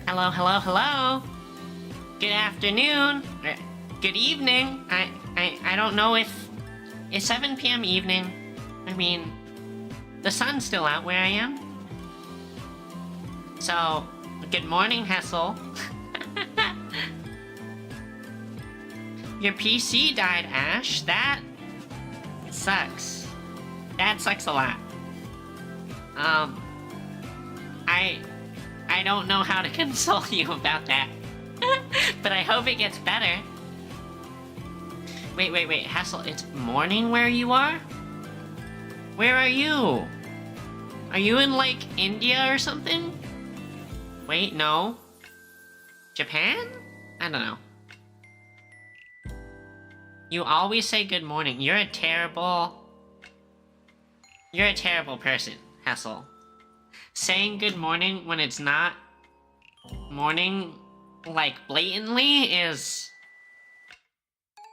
Hello, hello, hello. Good afternoon. Good evening. I don't know if It's 7 p.m. evening. I mean, the sun's still out where I am. So, good morning, Hessel. Your PC died, Ash. That sucks. That sucks a lot. I don't know how to console you about that. But I hope it gets better. Wait, Hassel, it's morning where you are? Where are you? Are you in, like, India or something? Wait, no. Japan? I don't know. You always say good morning. You're a terrible person, Hassel. Saying good morning when it's not morning, like, blatantly is...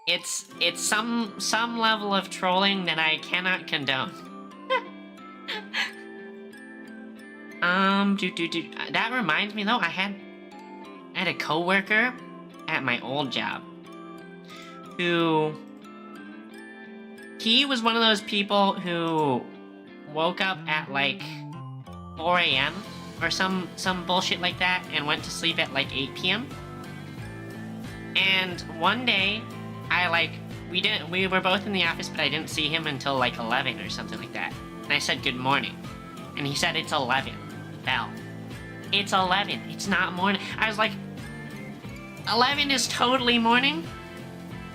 It's some level of trolling that I cannot condone. That reminds me though, I had a coworker at my old job who... He was one of those people who woke up at like 4 a.m. or some bullshit like that and went to sleep at like 8 p.m. And one day, we were both in the office, but I didn't see him until like 11 or something like that. And I said good morning. And he said it's 11. Bell. It's 11. It's not morning. I was like, 11 is totally morning?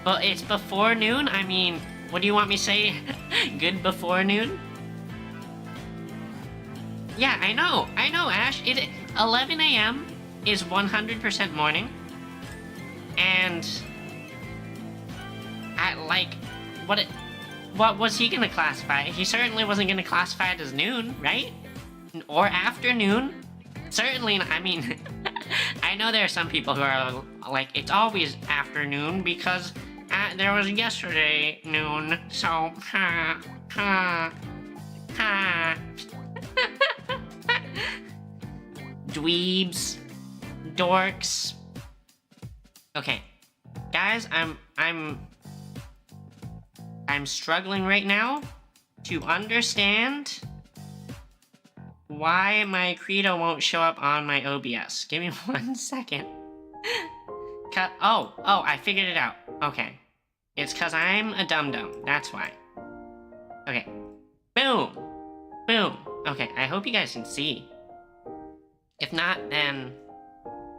But it's before noon? I mean, what do you want me to say? Good before noon? Yeah, I know, Ash. 11 a.m. is 100% morning. And... what was he gonna classify? He certainly wasn't gonna classify it as noon, right? Or afternoon? Certainly, I mean, I know there are some people who are like, it's always afternoon because there was yesterday noon, so, Dweebs. Dorks. Okay. Guys, I'm struggling right now to understand why my credo won't show up on my OBS. Give me 1 second. Oh, I figured it out. Okay. It's cause I'm a dum-dum. That's why. Okay. Boom. Boom. Okay, I hope you guys can see. If not, then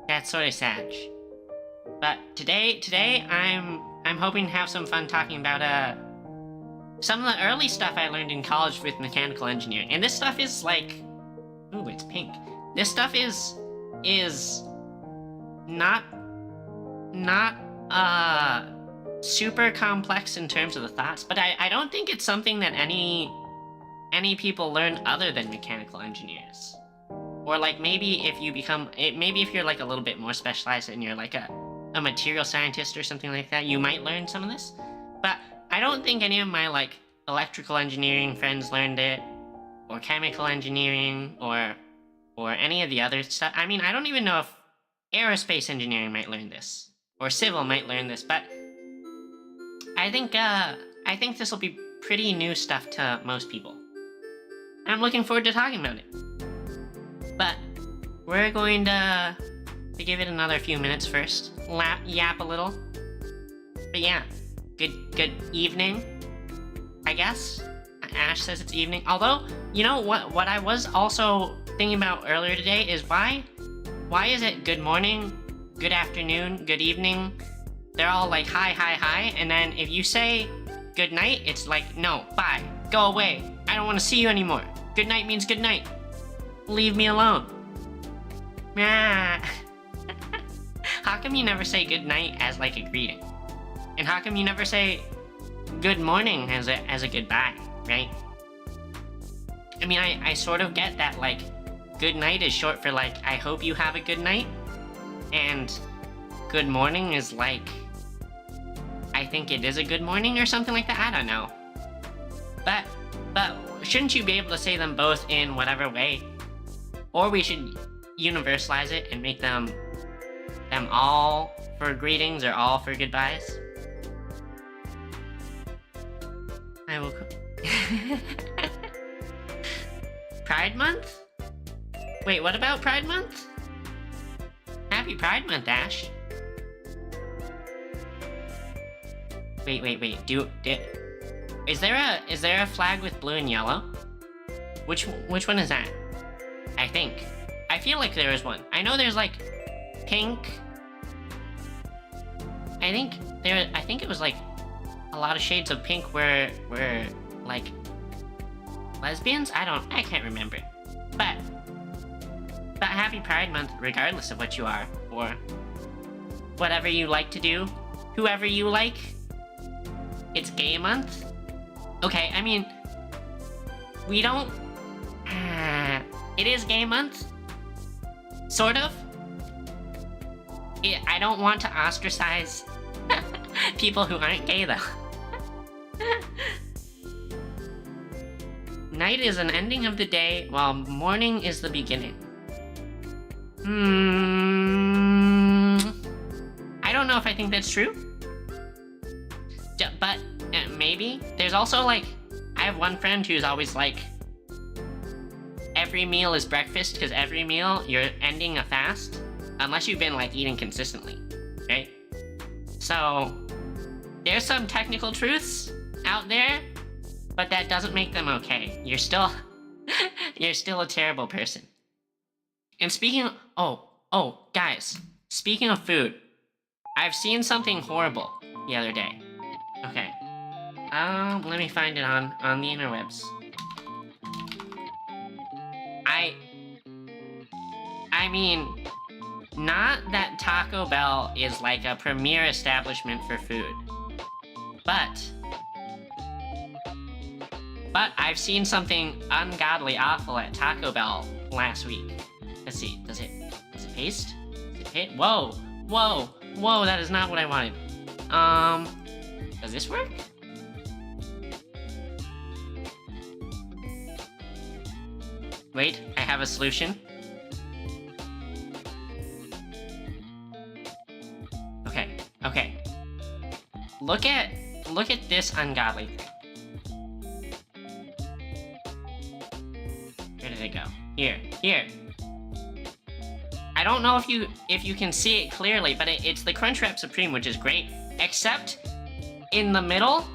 that's sort of sad. But today I'm hoping to have some fun talking about some of the early stuff I learned in college with mechanical engineering. And this stuff is like, ooh, it's pink. This stuff is not super complex in terms of the thoughts, but I don't think it's something that any people learn other than mechanical engineers. Or like maybe if you're like a little bit more specialized and you're like a material scientist or something like that, you might learn some of this. But I don't think any of my like electrical engineering friends learned it, or chemical engineering, or any of the other stuff. I mean, I don't even know if aerospace engineering might learn this, or civil might learn this, but I think this will be pretty new stuff to most people. I'm looking forward to talking about it. But we're going to give it another few minutes first. Yap a little. But yeah, good evening, I guess. Ash says it's evening. Although, you know what I was also thinking about earlier today is why is it good morning, good afternoon, good evening? They're all like hi, and then if you say good night, it's like, no, bye, go away. I don't want to see you anymore. Good night means good night. Leave me alone. How come you never say good night as like a greeting? And how come you never say good morning as a goodbye, right? I mean, I sort of get that, like, good night is short for like, I hope you have a good night. And good morning is like, I think it is a good morning or something like that. I don't know. But shouldn't you be able to say them both in whatever way? Or we should universalize it and make them all for greetings or all for goodbyes. Pride Month? Wait, what about Pride Month? Happy Pride Month, Ash. Wait. Is there a flag with blue and yellow? Which one is that? I think. I feel like there is one. I know there's like pink. I think it was like a lot of shades of pink were like lesbians? I can't remember. But happy Pride Month regardless of what you are, or whatever you like to do, whoever you like. It's gay month? Okay, I mean, we don't... it is gay month? Sort of? I don't want to ostracize people who aren't gay, though. Night is an ending of the day, while morning is the beginning. I don't know if I think that's true. But maybe. There's also, like, I have one friend who's always like, every meal is breakfast, because every meal you're ending a fast, unless you've been, like, eating consistently, right? So, there's some technical truths out there, but that doesn't make them okay. You're still a terrible person. And speaking of, guys, speaking of food, I've seen something horrible the other day. Okay. Let me find it on the interwebs. I mean, not that Taco Bell is like a premier establishment for food, but I've seen something ungodly awful at Taco Bell last week. Let's see, does it paste? Does it hit? Whoa, that is not what I wanted. Does this work? Wait, I have a solution. Okay. Look at this ungodly thing. Where did it go? Here. I don't know if you can see it clearly, but it's the Crunchwrap Supreme, which is great, except in the middle,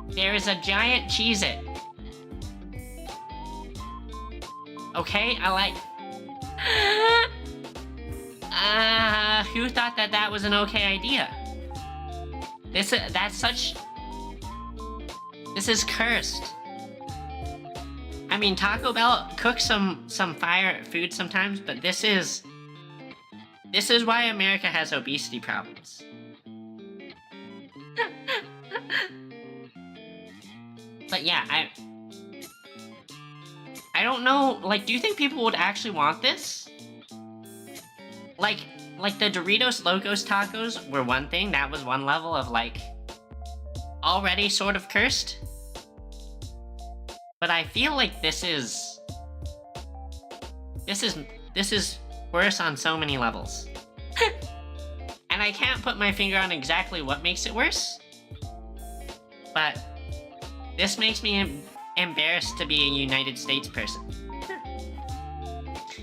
there is a giant Cheez-It. Okay, I like... who thought that was an okay idea? This is cursed. I mean, Taco Bell cooks some fire food sometimes, but this is why America has obesity problems. But yeah, I don't know, like, do you think people would actually want this? Like the Doritos Locos tacos were one thing, that was one level of, like, already sort of cursed. But I feel like this is worse on so many levels. And I can't put my finger on exactly what makes it worse, but this makes me embarrassed to be a United States person.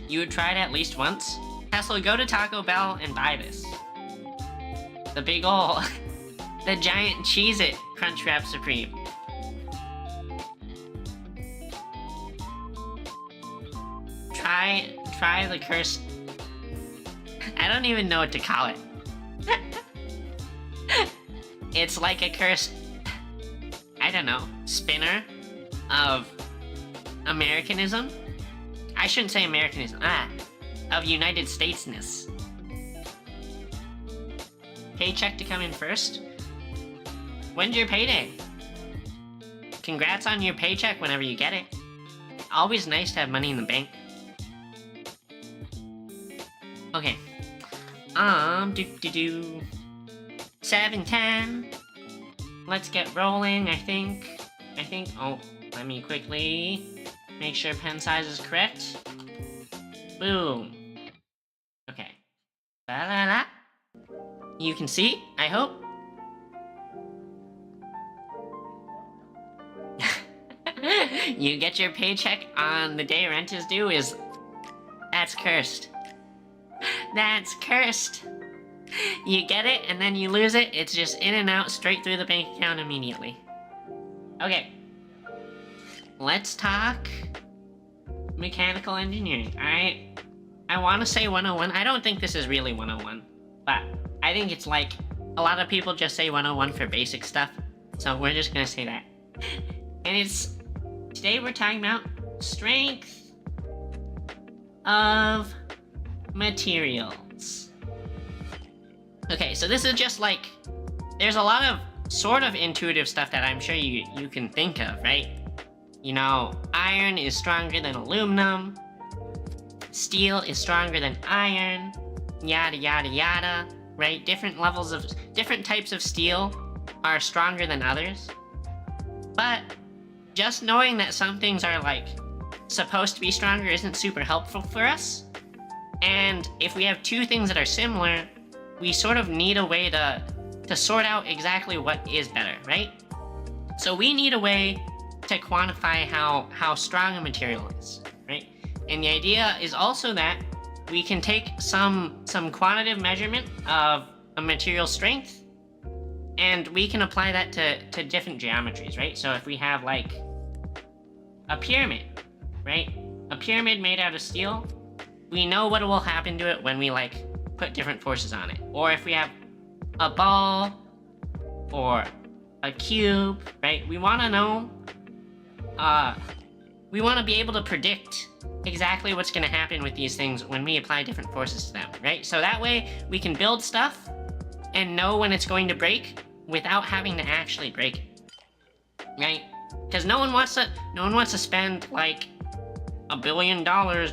You would try it at least once? Tesla, go to Taco Bell and buy this. The big ol' the giant Cheez-It Crunchwrap Supreme. Try the cursed... I don't even know what to call it. It's like a cursed... I don't know, spinner of Americanism? I shouldn't say Americanism, of United Statesness. Paycheck to come in first? When's your payday? Congrats on your paycheck whenever you get it. Always nice to have money in the bank. Okay. 7:10. Let's get rolling, I think. Oh, let me quickly make sure pen size is correct. Boom. Okay. La. You can see, I hope. You get your paycheck on the day rent is due that's cursed. That's cursed. You get it and then you lose it. It's just in and out straight through the bank account immediately. Okay. Let's talk mechanical engineering, alright? I want to say 101. I don't think this is really 101, but I think it's like a lot of people just say 101 for basic stuff, so we're just gonna say that. And today we're talking about strength of materials. Okay, so this is just like, there's a lot of sort of intuitive stuff that I'm sure you can think of, right? You know, iron is stronger than aluminum, steel is stronger than iron, yada yada yada, right? Different types of steel are stronger than others. But just knowing that some things are like supposed to be stronger isn't super helpful for us. And if we have two things that are similar, we sort of need a way to sort out exactly what is better, right? So we need a way to quantify how strong a material is, right? And the idea is also that we can take some quantitative measurement of a material strength, and we can apply that to different geometries, right? So if we have like a pyramid, right? A pyramid made out of steel, we know what will happen to it when we like put different forces on it. Or if we have a ball or a cube, right? We want to know, we want to be able to predict exactly what's going to happen with these things when we apply different forces to them, right? So that way we can build stuff and know when it's going to break without having to actually break it, right? Because no one wants to spend like $1 billion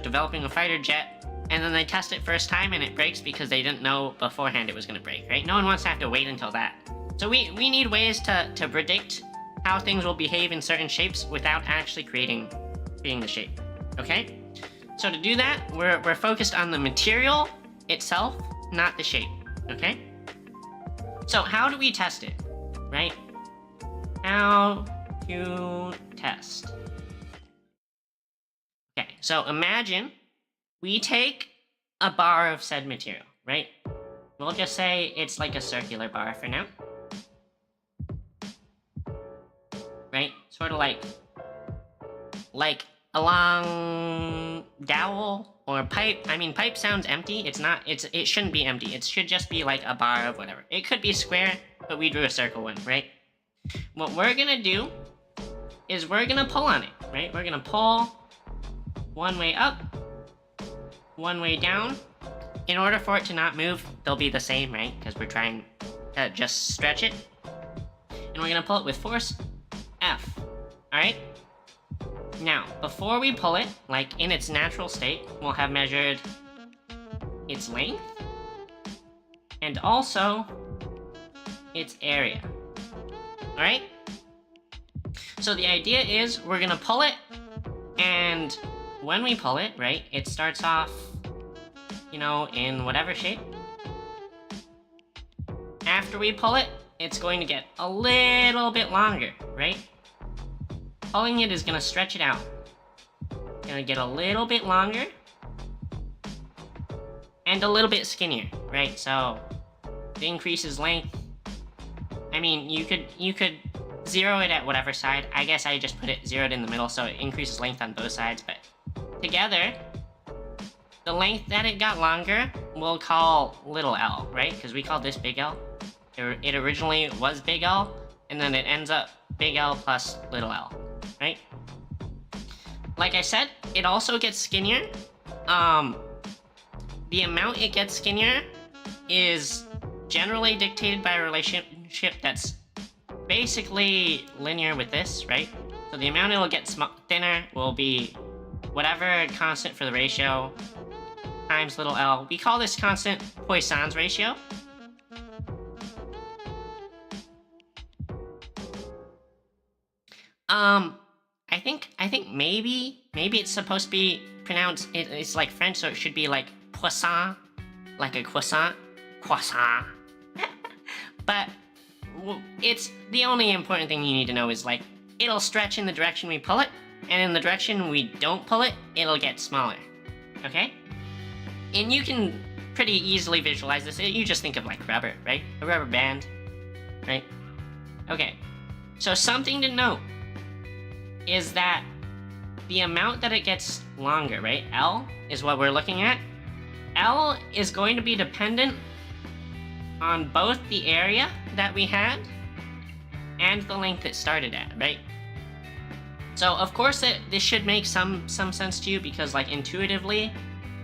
developing a fighter jet and then they test it first time and it breaks because they didn't know beforehand it was going to break, right? No one wants to have to wait until that. So we need ways to predict how things will behave in certain shapes without actually creating the shape, okay? So to do that, we're focused on the material itself, not the shape, okay? So how do we test it, right? How to test. Okay, so imagine we take a bar of said material, right? We'll just say it's like a circular bar for now. Right? Sort of like a long dowel or pipe. I mean, pipe sounds empty. It shouldn't be empty. It should just be like a bar of whatever. It could be square, but we drew a circle one, right? What we're gonna do is we're gonna pull on it, right? We're gonna pull one way up, one way down. In order for it to not move, they'll be the same, right? Because we're trying to just stretch it. And we're gonna pull it with force F, alright? Now, before we pull it, like in its natural state, we'll have measured its length and also its area, alright? So the idea is we're gonna pull it, and when we pull it, right, it starts off, you know, in whatever shape. After we pull it, it's going to get a little bit longer, right? Pulling it is going to stretch it out. Going to get a little bit longer and a little bit skinnier, right? So it increases length. I mean, you could zero it at whatever side. I guess I just put it zeroed in the middle, so it increases length on both sides. But together, the length that it got longer, we'll call little L, right? Because we called this big L. It originally was big L, and then it ends up big L plus little L, right? Like I said, it also gets skinnier. The amount it gets skinnier is generally dictated by a relationship that's basically linear with this, right? So the amount it'll get thinner will be whatever constant for the ratio times little L. We call this constant Poisson's ratio. I think maybe it's supposed to be pronounced, it's like French, so it should be like poisson, like a croissant. But it's the only important thing you need to know is like it'll stretch in the direction we pull it, and in the direction we don't pull it, it'll get smaller. Okay? And you can pretty easily visualize this. You just think of like rubber, right? A rubber band, right? Okay. So something to note is that the amount that it gets longer, right? L is what we're looking at. L is going to be dependent on both the area that we had and the length it started at, right? So of course this should make some sense to you, because like intuitively,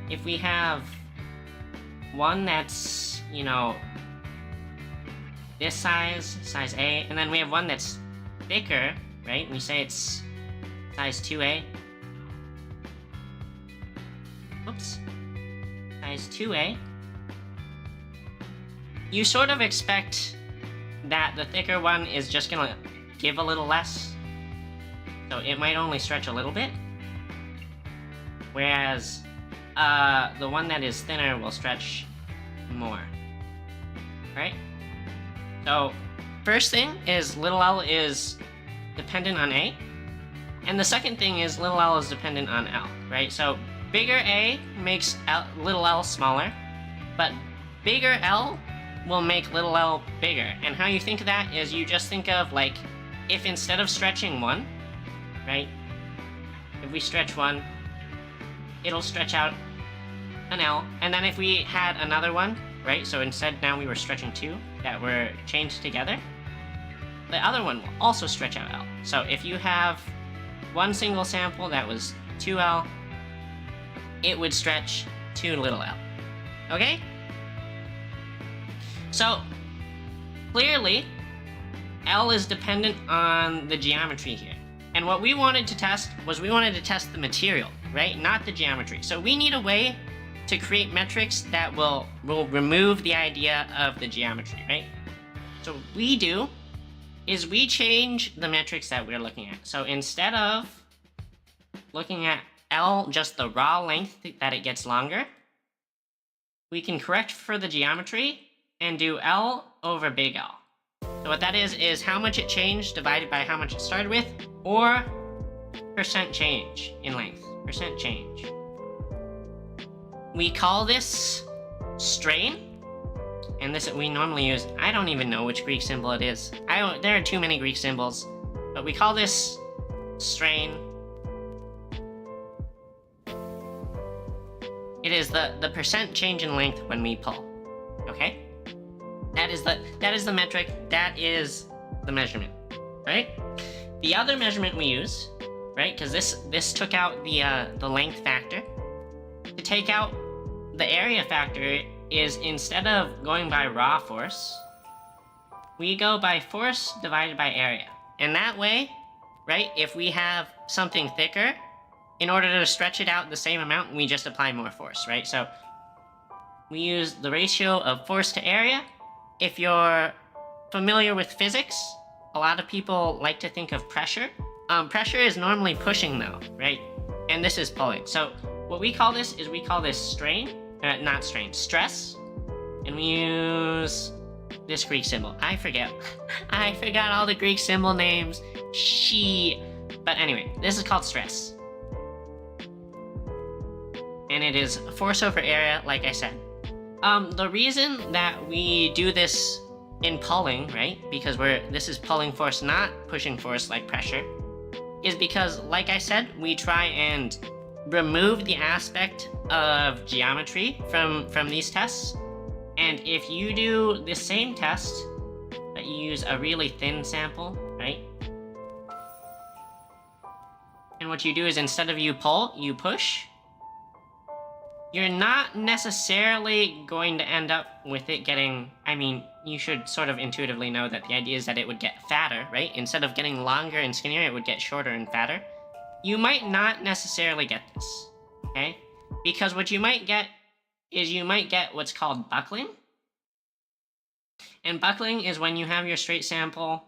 if we have one that's, you know, this size A, and then we have one that's thicker, right? We say it's size 2A. Oops. Size 2A. You sort of expect that the thicker one is just gonna give a little less. So it might only stretch a little bit. Whereas the one that is thinner will stretch more. Right? So first thing is little l is dependent on A. And the second thing is little l is dependent on L, right? So bigger A makes little l smaller, but bigger L will make little l bigger. And how you think of that is you just think of like, if instead of stretching one, right? If we stretch one, it'll stretch out an L. And then if we had another one, right? So instead now we were stretching two that were chained together, the other one will also stretch out L. So if you have one single sample that was 2L, it would stretch 2 little l. Okay? So clearly, L is dependent on the geometry here. And what we wanted to test was we wanted to test the material, right? Not the geometry. So we need a way to create metrics that will remove the idea of the geometry, right? So what we do is we change the metrics that we're looking at. So instead of looking at L, just the raw length that it gets longer, we can correct for the geometry and do L over big L. So what that is how much it changed divided by how much it started with, or percent change in length, percent change. We call this strain, and this we normally use, I don't even know which Greek symbol it is. There are too many Greek symbols, but we call this strain. It is the percent change in length when we pull. Okay? That is the metric, that is the measurement, right? The other measurement we use, right? Because this took out the length factor. To take out the area factor is, instead of going by raw force, we go by force divided by area. And that way, right, if we have something thicker, in order to stretch it out the same amount, we just apply more force, right? So we use the ratio of force to area. If you're familiar with physics, a lot of people like to think of pressure. Pressure is normally pushing though, right? And this is pulling. So what we call this is we call this strain, not strain, stress. And we use this Greek symbol. I forgot all the Greek symbol names. But anyway, this is called stress. And it is force over area, like I said. The reason that we do this in pulling, right, because this is pulling force, not pushing force like pressure, is because, like I said, we try and remove the aspect of geometry from these tests. And if you do the same test, but you use a really thin sample, right? And what you do is, instead of you pull, you push. You're not necessarily going to end up with it getting, I mean, you should sort of intuitively know that the idea is that it would get fatter, right? Instead of getting longer and skinnier, it would get shorter and fatter. You might not necessarily get this, okay? Because what you might get is you might get what's called buckling. And buckling is when you have your straight sample,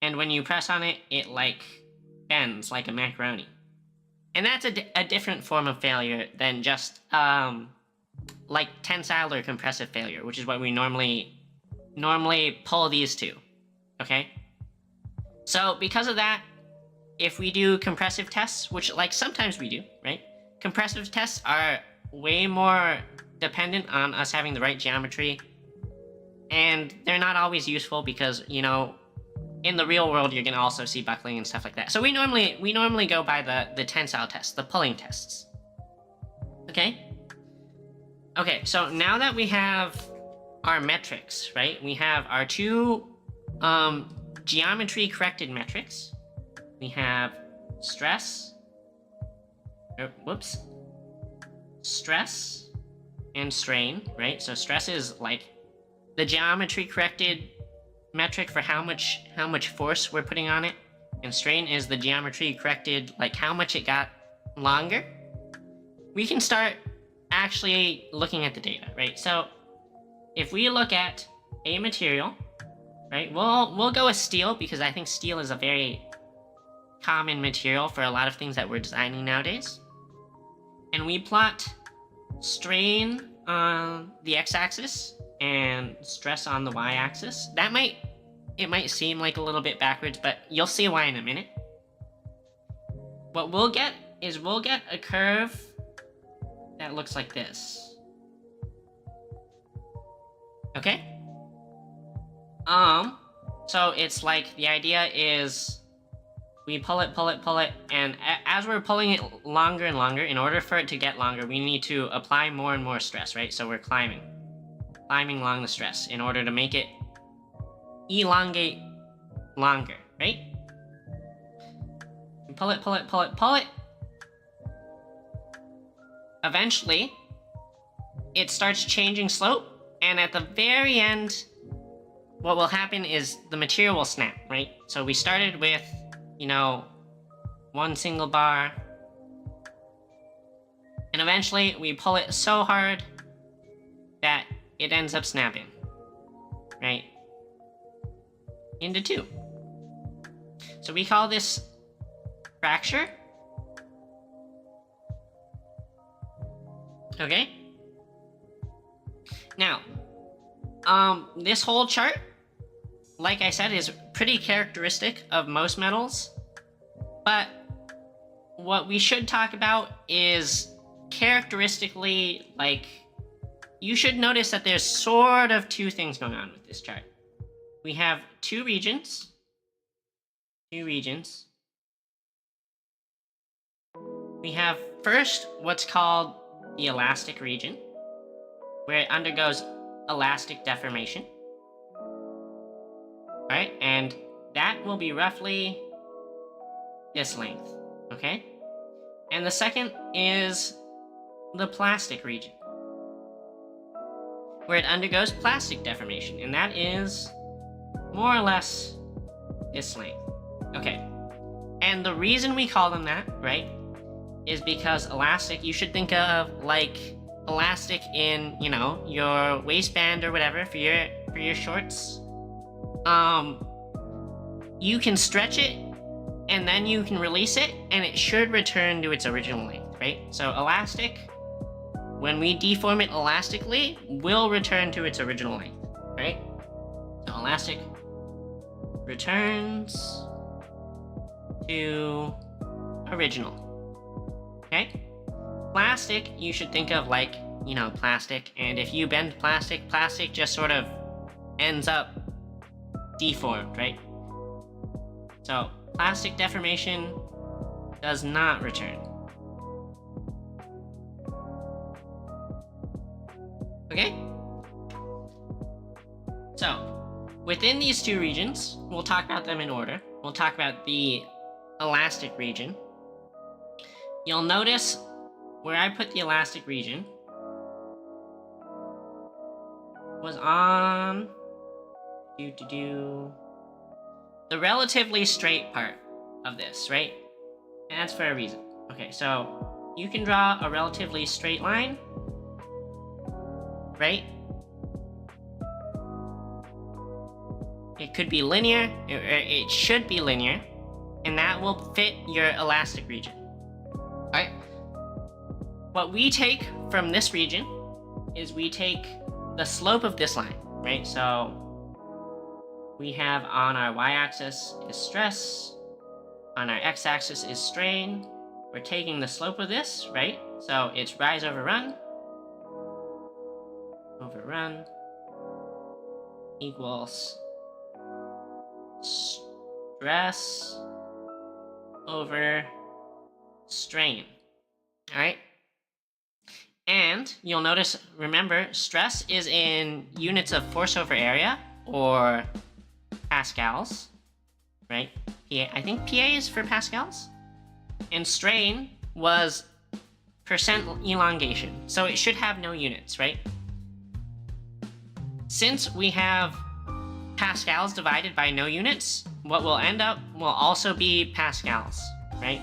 and when you press on it, it like bends like a macaroni. And that's a different form of failure than just like tensile or compressive failure, which is what we normally pull these two, okay? So because of that, if we do compressive tests, which like sometimes we do, right? Compressive tests are way more dependent on us having the right geometry, and they're not always useful because, you know, in the real world you're gonna also see buckling and stuff like that. So we normally go by the tensile tests, the pulling tests. Okay? Okay, so now that we have our metrics, right? We have our two geometry corrected metrics. We have stress, stress and strain, right? So stress is like the geometry corrected metric for how much force we're putting on it, and strain is the geometry corrected, like how much it got longer. We can start actually looking at the data, right? So if we look at a material, right, we'll go with steel because I think steel is a very common material for a lot of things that we're designing nowadays. And we plot strain on the x-axis and stress on the y-axis. It might seem like a little bit backwards, but you'll see why in a minute. What we'll get is we'll get a curve that looks like this. Okay? So it's like the idea is we pull it, and as we're pulling it longer and longer, in order for it to get longer, we need to apply more and more stress, right? So we're climbing along the stress in order to make it elongate longer, right? We pull it. Eventually, it starts changing slope, and at the very end, what will happen is the material will snap, right? So we started with, you know, one single bar, and eventually we pull it so hard that it ends up snapping, right? Into two. So we call this fracture. Okay? Now, this whole chart, like I said, is pretty characteristic of most metals, but what we should talk about is characteristically, like, you should notice that there's sort of two things going on with this chart. We have two regions. We have first what's called the elastic region, where it undergoes elastic deformation. Right? And that will be roughly this length, okay? And the second is the plastic region, where it undergoes plastic deformation, and that is more or less this length. Okay. And the reason we call them that, right, is because elastic, you should think of like elastic in, you know, your waistband or whatever for your shorts. You can stretch it and then you can release it and it should return to its original length, right? So elastic, when we deform it elastically, will return to its original length, right? So elastic returns to original, okay? Plastic, you should think of like, you know, plastic, and if you bend plastic, plastic just sort of ends up deformed, right? So plastic deformation does not return. Okay? So, within these two regions, we'll talk about them in order. We'll talk about the elastic region. You'll notice where I put the elastic region was on the relatively straight part of this, right? And that's for a reason. Okay, so you can draw a relatively straight line, right? It could be linear, it should be linear, and that will fit your elastic region. Alright? What we take from this region is we take the slope of this line, right? So we have on our y-axis is stress, on our x-axis is strain. We're taking the slope of this, right? So it's rise over run. Over run equals stress over strain. All right? And you'll notice, remember, stress is in units of force over area, or pascals, right? I think PA is for pascals. And strain was percent elongation, so it should have no units, right? Since we have pascals divided by no units, what will end up will also be pascals, right?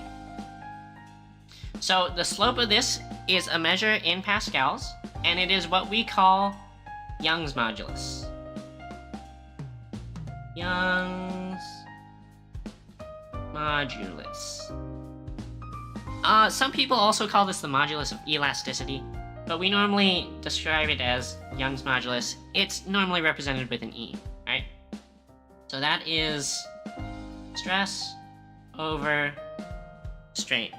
So the slope of this is a measure in pascals, and it is what we call Young's modulus. Young's modulus. Some people also call this the modulus of elasticity, but we normally describe it as Young's modulus. It's normally represented with an E, right? So that is stress over strain.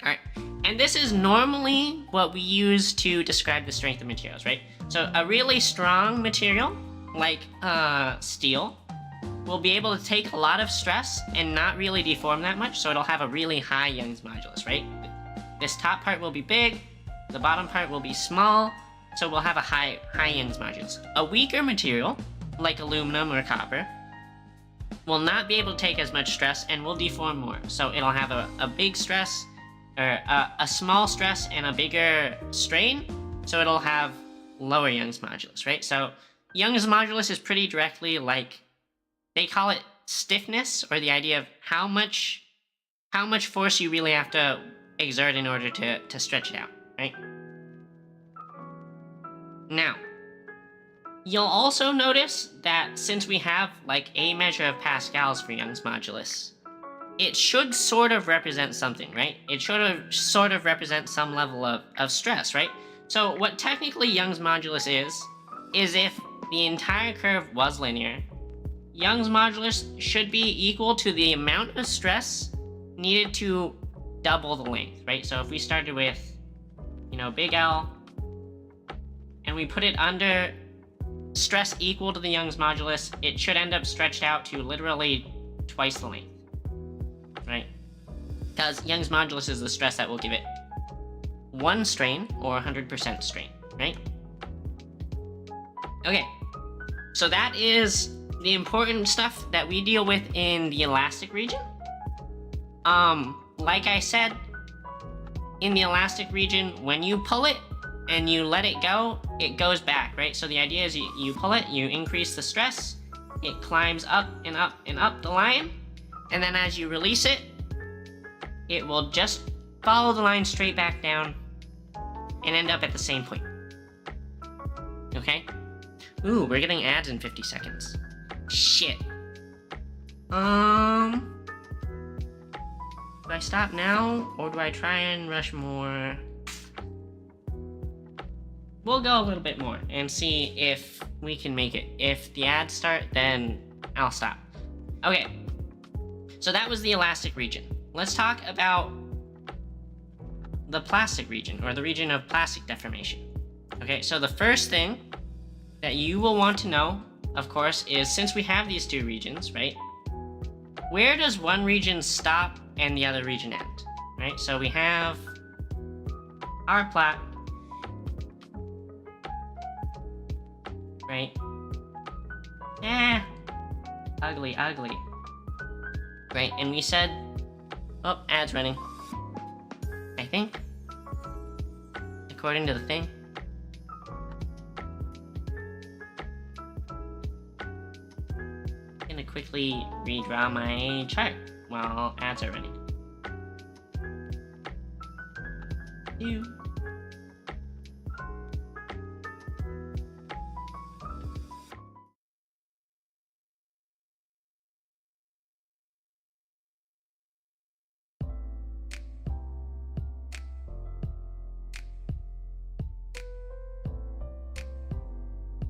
Alright, and this is normally what we use to describe the strength of materials, right? So a really strong material, like steel, will be able to take a lot of stress and not really deform that much, so it'll have a really high Young's modulus, right? This top part will be big, the bottom part will be small, so we'll have a high Young's modulus. A weaker material, like aluminum or copper, will not be able to take as much stress and will deform more. So it'll have a big stress, or a small stress and a bigger strain, so it'll have lower Young's modulus, right? So Young's modulus is pretty directly like, they call it stiffness, or the idea of how much force you really have to exert in order to stretch it out, right? Now, you'll also notice that since we have like a measure of pascals for Young's modulus, it should sort of represent something, right? It should sort of represent some level of stress, right? So what technically Young's modulus is if the entire curve was linear, Young's modulus should be equal to the amount of stress needed to double the length, right? So if we started with, big L, and we put it under stress equal to the Young's modulus, it should end up stretched out to literally twice the length, right? Because Young's modulus is the stress that will give it 1 strain or 100% strain, right? Okay, so that is the important stuff that we deal with in the elastic region. Like I said, in the elastic region, when you pull it and you let it go, it goes back, right? So the idea is you pull it, you increase the stress, it climbs up and up and up the line, and then as you release it, it will just follow the line straight back down and end up at the same point. Okay? Ooh, we're getting ads in 50 seconds. Shit. Do I stop now, or do I try and rush more? We'll go a little bit more and see if we can make it. If the ads start, then I'll stop. Okay, so that was the elastic region. Let's talk about the plastic region, or the region of plastic deformation. Okay, so the first thing that you will want to know, of course, is since we have these two regions, right? Where does one region stop and the other region end, right? So we have our plat, right? Ugly. Right, and we said, oh, ad's running. I think, according to the thing. I'm gonna quickly redraw my chart while ads are running.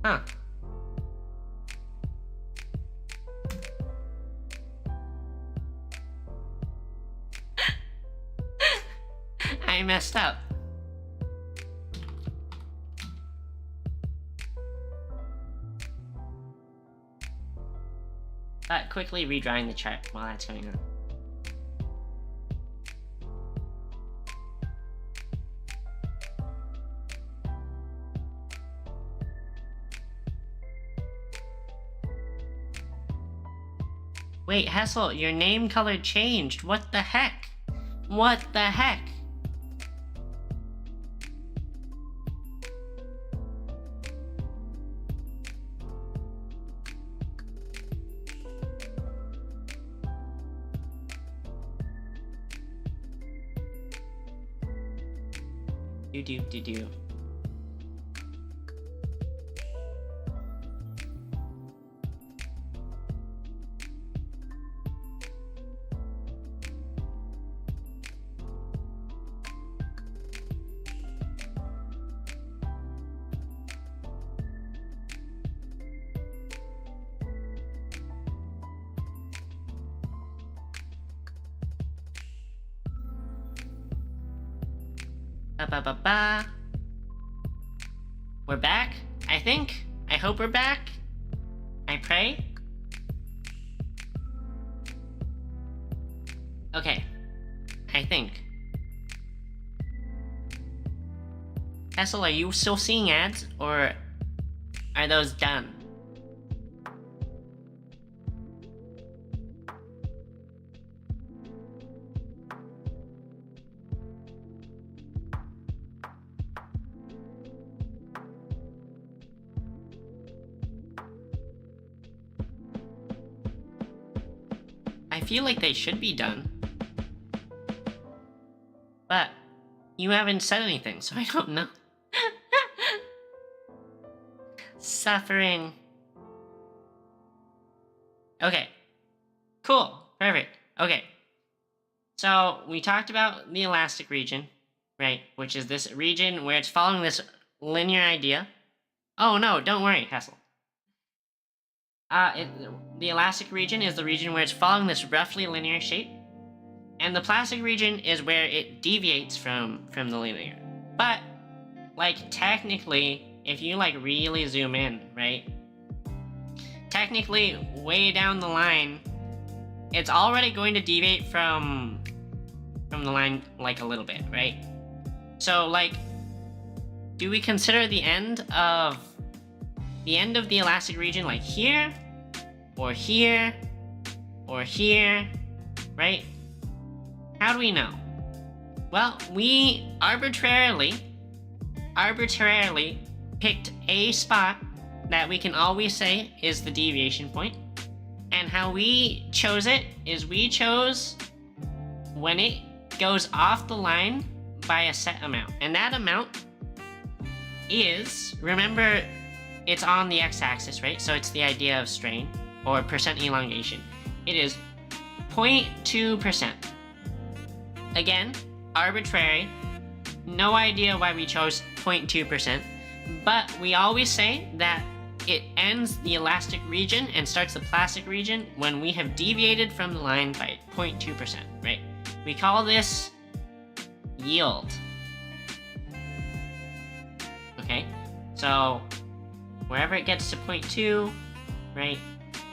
Huh. I messed up. Quickly redrawing the chart while that's going on. Wait, Hessel, your name color changed. What the heck? What the heck? Do. We're back, I think. I hope we're back. I pray. Okay. I think. Hessel, are you still seeing ads, or are those done? I feel like they should be done. But you haven't said anything, so I don't know. Suffering. Okay. Cool. Perfect. Okay. So we talked about the elastic region, right? Which is this region where it's following this linear idea. Oh no, don't worry, Hessel. The elastic region is the region where it's following this roughly linear shape. And the plastic region is where it deviates from the linear. But, like, technically, if you, like, really zoom in, right? Technically, way down the line, it's already going to deviate from the line, like, a little bit, right? So, like, do we consider the end of the elastic region, like, here? Or here? Or here? Right? How do we know? Well, we arbitrarily picked a spot that we can always say is the deviation point. And how we chose it is we chose when it goes off the line by a set amount. And that amount is, remember, it's on the x-axis, right? So it's the idea of strain or percent elongation. It is 0.2%. Again, arbitrary. No idea why we chose 0.2%, but we always say that it ends the elastic region and starts the plastic region when we have deviated from the line by 0.2%, right? We call this yield. Okay, so wherever it gets to 0.2, right?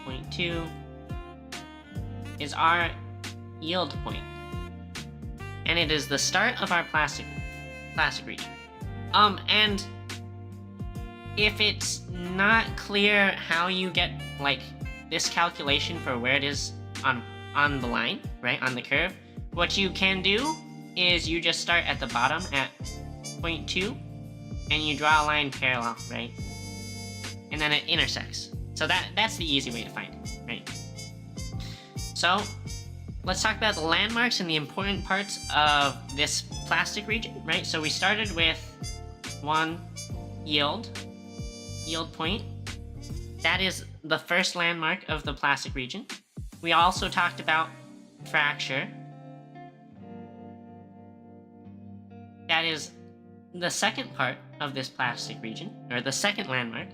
0.2 is our yield point. And it is the start of our plastic region. And if it's not clear how you get, like, this calculation for where it is on the line, right, on the curve, what you can do is you just start at the bottom at 0.2, and you draw a line parallel, right? And then it intersects. So that's the easy way to find it, right? So let's talk about the landmarks and the important parts of this plastic region, right? So we started with one yield point. That is the first landmark of the plastic region. We also talked about fracture. That is the second part of this plastic region, or the second landmark,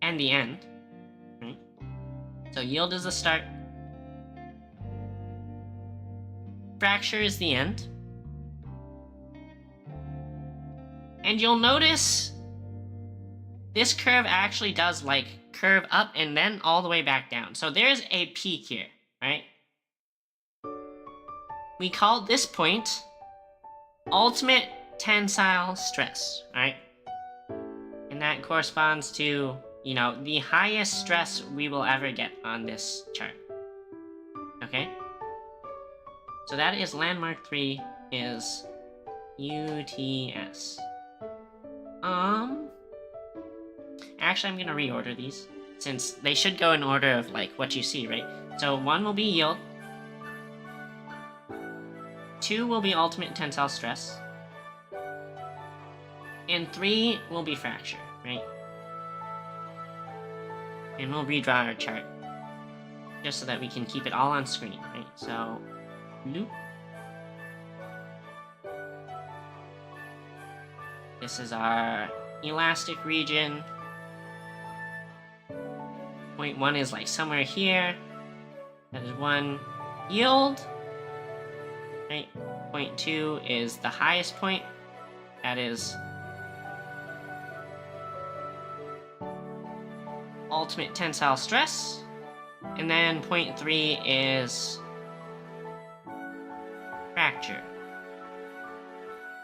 and the end, right? So yield is the start. Fracture is the end. And you'll notice this curve actually does like curve up and then all the way back down. So there's a peak here, right? We call this point ultimate tensile stress, right? And that corresponds to, you know, the highest stress we will ever get on this chart. Okay? So that is landmark 3 is UTS. Actually, I'm gonna reorder these, since they should go in order of, like, what you see, right? So 1 will be yield. 2 will be ultimate tensile stress. And 3 will be fracture, right? And we'll redraw our chart, just so that we can keep it all on screen, right? So, loop. This is our elastic region. Point 1 is like somewhere here. That is 1 yield. Right? Point 2 is the highest point. That is ultimate tensile stress. And then point 3 is fracture,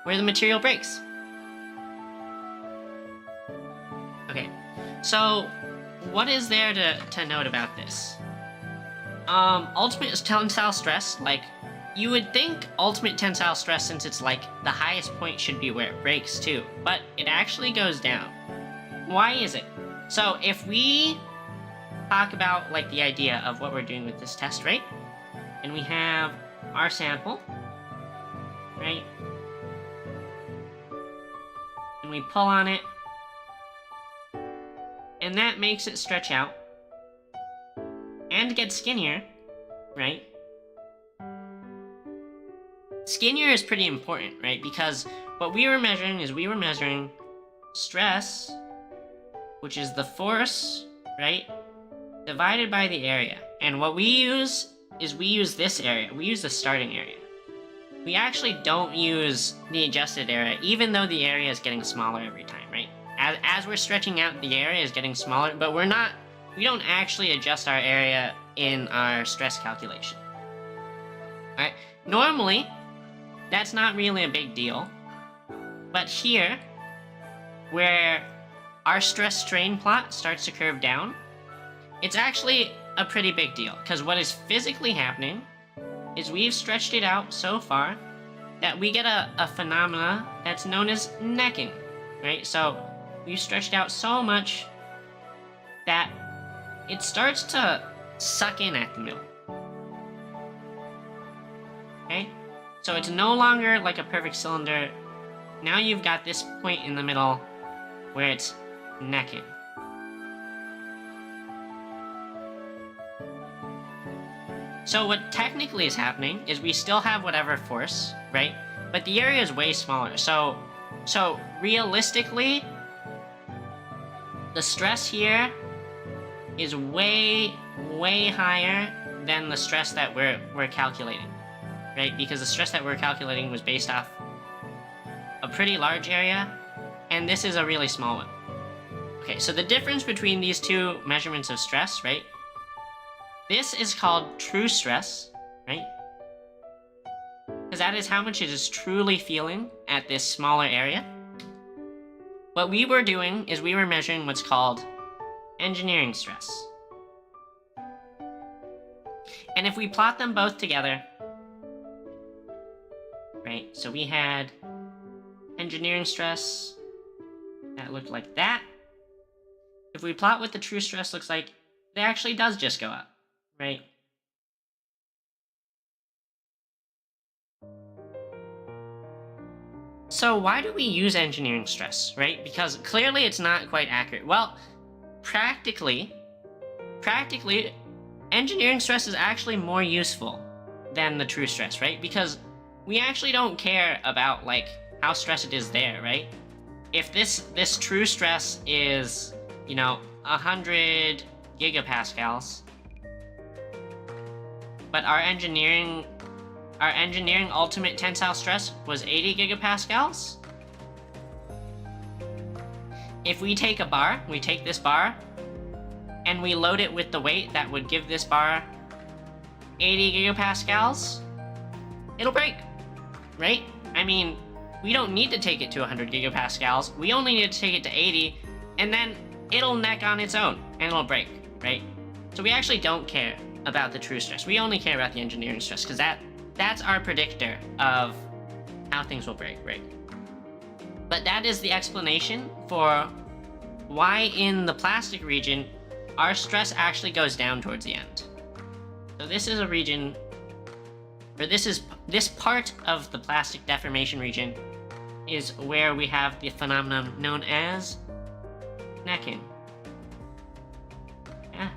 where the material breaks. Okay, so what is there to note about this? Ultimate tensile stress, like, you would think ultimate tensile stress, since it's like the highest point, should be where it breaks too, but it actually goes down. Why is it? So if we talk about like the idea of what we're doing with this test, right? And we have our sample, right? And we pull on it, and that makes it stretch out and get skinnier, right? Skinnier is pretty important, right? Because what we were measuring is we were measuring stress, which is the force, right, divided by the area. And what we use is we use this area. We use the starting area. We actually don't use the adjusted area, even though the area is getting smaller every time, right? As we're stretching out, the area is getting smaller, but we don't actually adjust our area in our stress calculation. Alright? Normally, that's not really a big deal. But here, where our stress strain plot starts to curve down, it's actually a pretty big deal, because what is physically happening is we've stretched it out so far that we get a phenomena that's known as necking, right? So we've stretched out so much that it starts to suck in at the middle. Okay? So it's no longer like a perfect cylinder. Now you've got this point in the middle where it's necking. So what technically is happening is we still have whatever force, right? But the area is way smaller. So realistically, the stress here is way higher than the stress that we're calculating, right? Because the stress that we're calculating was based off a pretty large area, and this is a really small one. Okay, so the difference between these two measurements of stress, right? This is called true stress, right? Because that is how much it is truly feeling at this smaller area. What we were doing is we were measuring what's called engineering stress. And if we plot them both together, right? So we had engineering stress that looked like that. If we plot what the true stress looks like, it actually does just go up, right? So why do we use engineering stress, right? Because clearly it's not quite accurate. Well, practically, engineering stress is actually more useful than the true stress, right? Because we actually don't care about, like, how stressed it is there, right? If this true stress is, you know, 100 gigapascals, but our engineering ultimate tensile stress was 80 gigapascals, if we take a bar, we take this bar, and we load it with the weight that would give this bar 80 gigapascals, it'll break, right? I mean, we don't need to take it to 100 gigapascals, we only need to take it to 80, and then it'll neck on its own, and it'll break, right? So we actually don't care about the true stress. We only care about the engineering stress, because that's our predictor of how things will break, right? But that is the explanation for why in the plastic region, our stress actually goes down towards the end. So this is a region, or this part of the plastic deformation region is where we have the phenomenon known as necking. Yeah.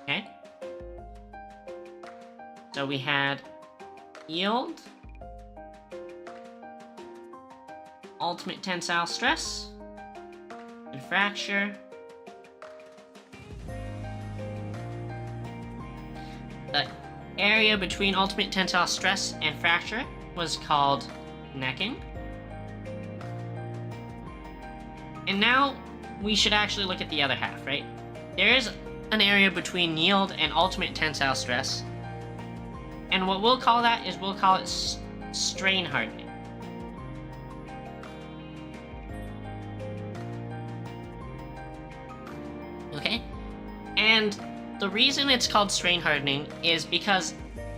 Okay. So we had yield, ultimate tensile stress, and fracture. The area between ultimate tensile stress and fracture was called necking. And now we should actually look at the other half, right? There is an area between yield and ultimate tensile stress. And what we'll call that is we'll call it strain hardening. Okay? And the reason it's called strain hardening is because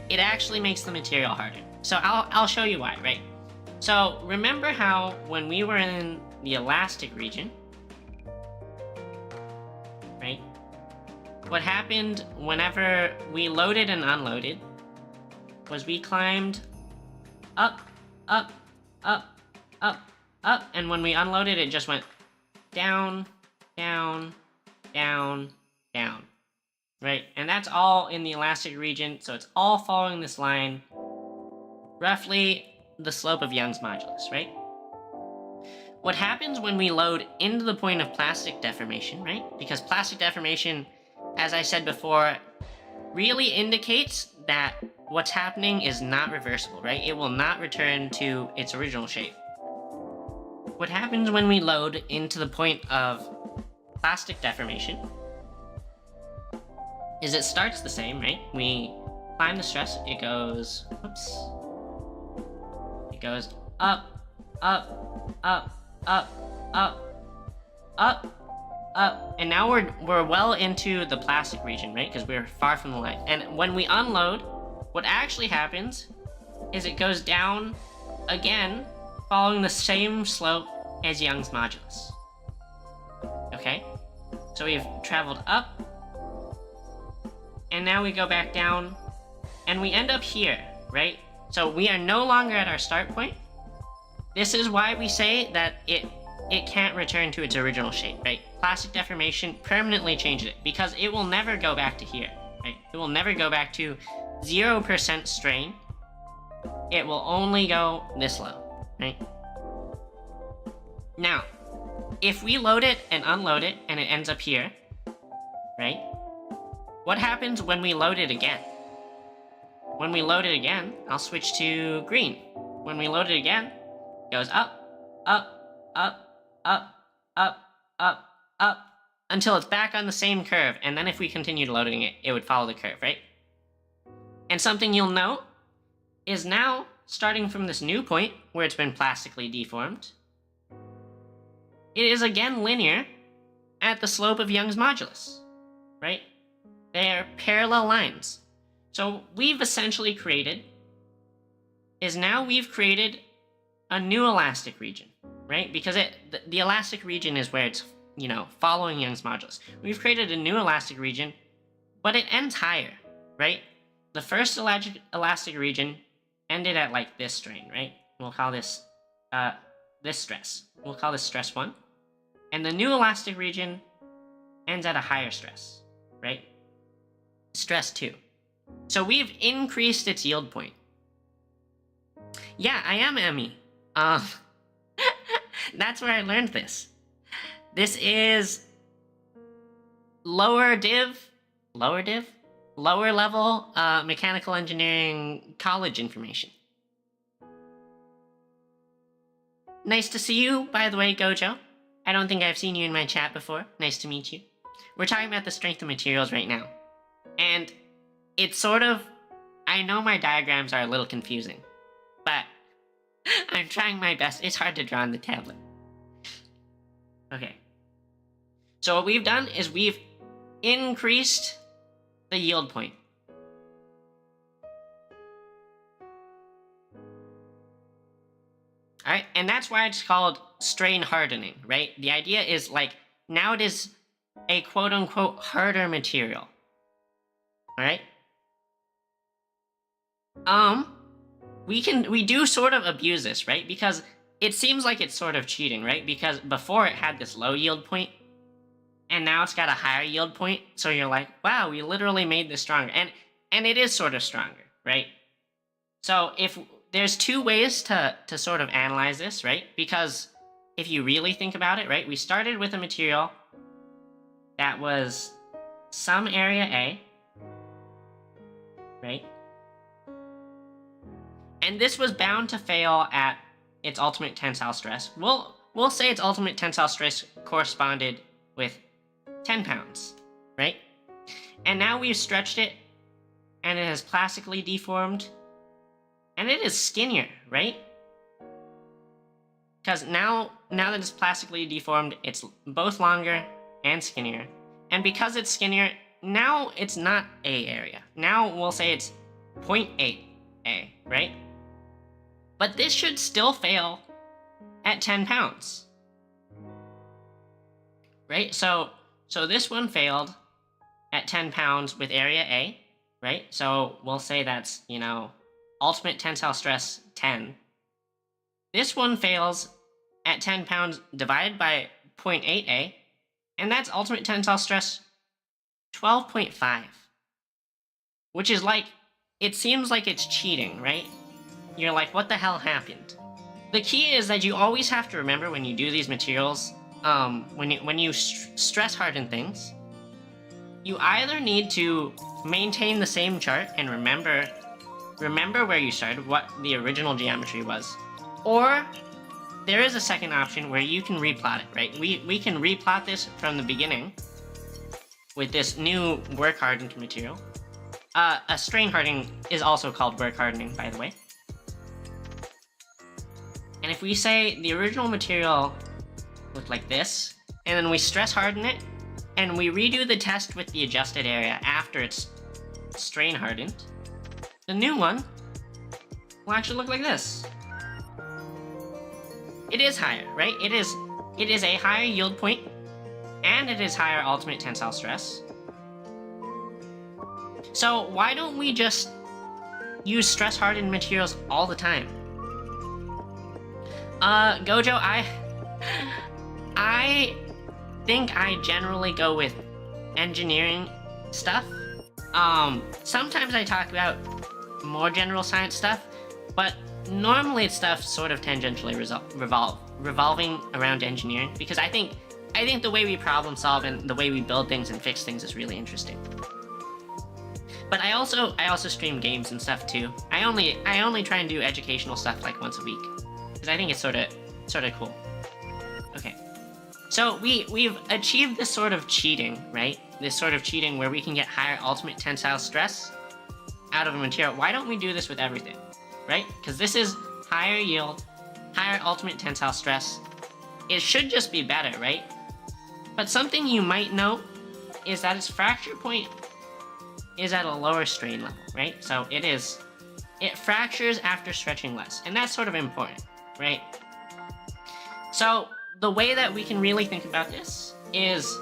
it actually makes the material harden. So I'll show you why, right? So remember how when we were in the elastic region, right? What happened whenever we loaded and unloaded was we climbed up, up, up, up, up, and when we unloaded, it just went down, down, down, down, right? And that's all in the elastic region, so it's all following this line, roughly the slope of Young's modulus, right? What happens when we load into the point of plastic deformation, right? Because plastic deformation, as I said before, really indicates that what's happening is not reversible, right? It will not return to its original shape. What happens when we load into the point of plastic deformation is it starts the same, right? We climb the stress, it goes, whoops. It goes up, up, up, up, up, up, and now we're well into the plastic region, right? Because we're far from the line. And when we unload, what actually happens is it goes down again, following the same slope as Young's modulus. Okay? So we've traveled up, and now we go back down, and we end up here, right? So we are no longer at our start point. This is why we say that it can't return to its original shape, right? Plastic deformation permanently changes it, because it will never go back to here, right? It will never go back to 0% strain. It will only go this low, right? Now, if we load it and unload it and it ends up here, right? What happens when we load it again? When we load it again, I'll switch to green. When we load it again, it goes up, up, up, up, up, up, up, until it's back on the same curve, and then if we continued loading it, it would follow the curve, right? And something you'll note is now, starting from this new point, where it's been plastically deformed, it is again linear at the slope of Young's modulus, right? They are parallel lines. So we've essentially created a new elastic region, right? Because the elastic region is where it's, following Young's modulus. We've created a new elastic region, but it ends higher, right? The first elastic region ended at like this strain, right? We'll call this stress. We'll call this stress 1. And the new elastic region ends at a higher stress, right? Stress 2. So we've increased its yield point. Yeah, I am Emmy. That's where I learned this. This is lower level mechanical engineering college information. Nice to see you, by the way, Gojo. I don't think I've seen you in my chat before. Nice to meet you. We're talking about the strength of materials right now. And it's sort of... I know my diagrams are a little confusing, but I'm trying my best. It's hard to draw on the tablet. Okay. So what we've done is we've increased the yield point. Alright, and that's why it's called strain hardening, right? The idea is like, now it is a quote-unquote harder material. Alright? We do sort of abuse this, right? Because it seems like it's sort of cheating, right? Because before it had this low yield point, and now it's got a higher yield point, so you're like, wow, we literally made this stronger. And it is sort of stronger, right? So if there's two ways to sort of analyze this, right? Because if you really think about it, right? We started with a material that was some area A, right? And this was bound to fail at its ultimate tensile stress. We'll say its ultimate tensile stress corresponded with 10 pounds, right? And now we've stretched it, and it has plastically deformed, and it is skinnier, right? Because now that it's plastically deformed, it's both longer and skinnier. And because it's skinnier, now it's not A area. Now we'll say it's 0.8 A, right? But this should still fail at 10 pounds. Right? So this one failed at 10 pounds with area A, right? So we'll say that's, you know, ultimate tensile stress 10. This one fails at 10 pounds divided by 0.8A, and that's ultimate tensile stress 12.5. Which is like, it seems like it's cheating, right? You're like, what the hell happened? The key is that you always have to remember when you do these materials, when you stress harden things, you either need to maintain the same chart and remember where you started, what the original geometry was, or there is a second option where you can replot it, right? We can replot this from the beginning with this new work hardened material. A strain hardening is also called work hardening, by the way. And if we say the original material looked like this, and then we stress harden it, and we redo the test with the adjusted area after it's strain hardened, the new one will actually look like this. It is higher, right? It is a higher yield point, and it is higher ultimate tensile stress. So why don't we just use stress hardened materials all the time? Gojo, I think I generally go with engineering stuff. Sometimes I talk about more general science stuff, but normally it's stuff sort of tangentially revolving around engineering, because I think the way we problem solve and the way we build things and fix things is really interesting. But I also stream games and stuff too. I only try and do educational stuff like once a week, because I think it's sort of cool. Okay, so we've achieved this sort of cheating, right? This sort of cheating where we can get higher ultimate tensile stress out of a material. Why don't we do this with everything, right? Because this is higher yield, higher ultimate tensile stress. It should just be better, right? But something you might know is that its fracture point is at a lower strain level, right? So it fractures after stretching less, and that's sort of important, right? So the way that we can really think about this is,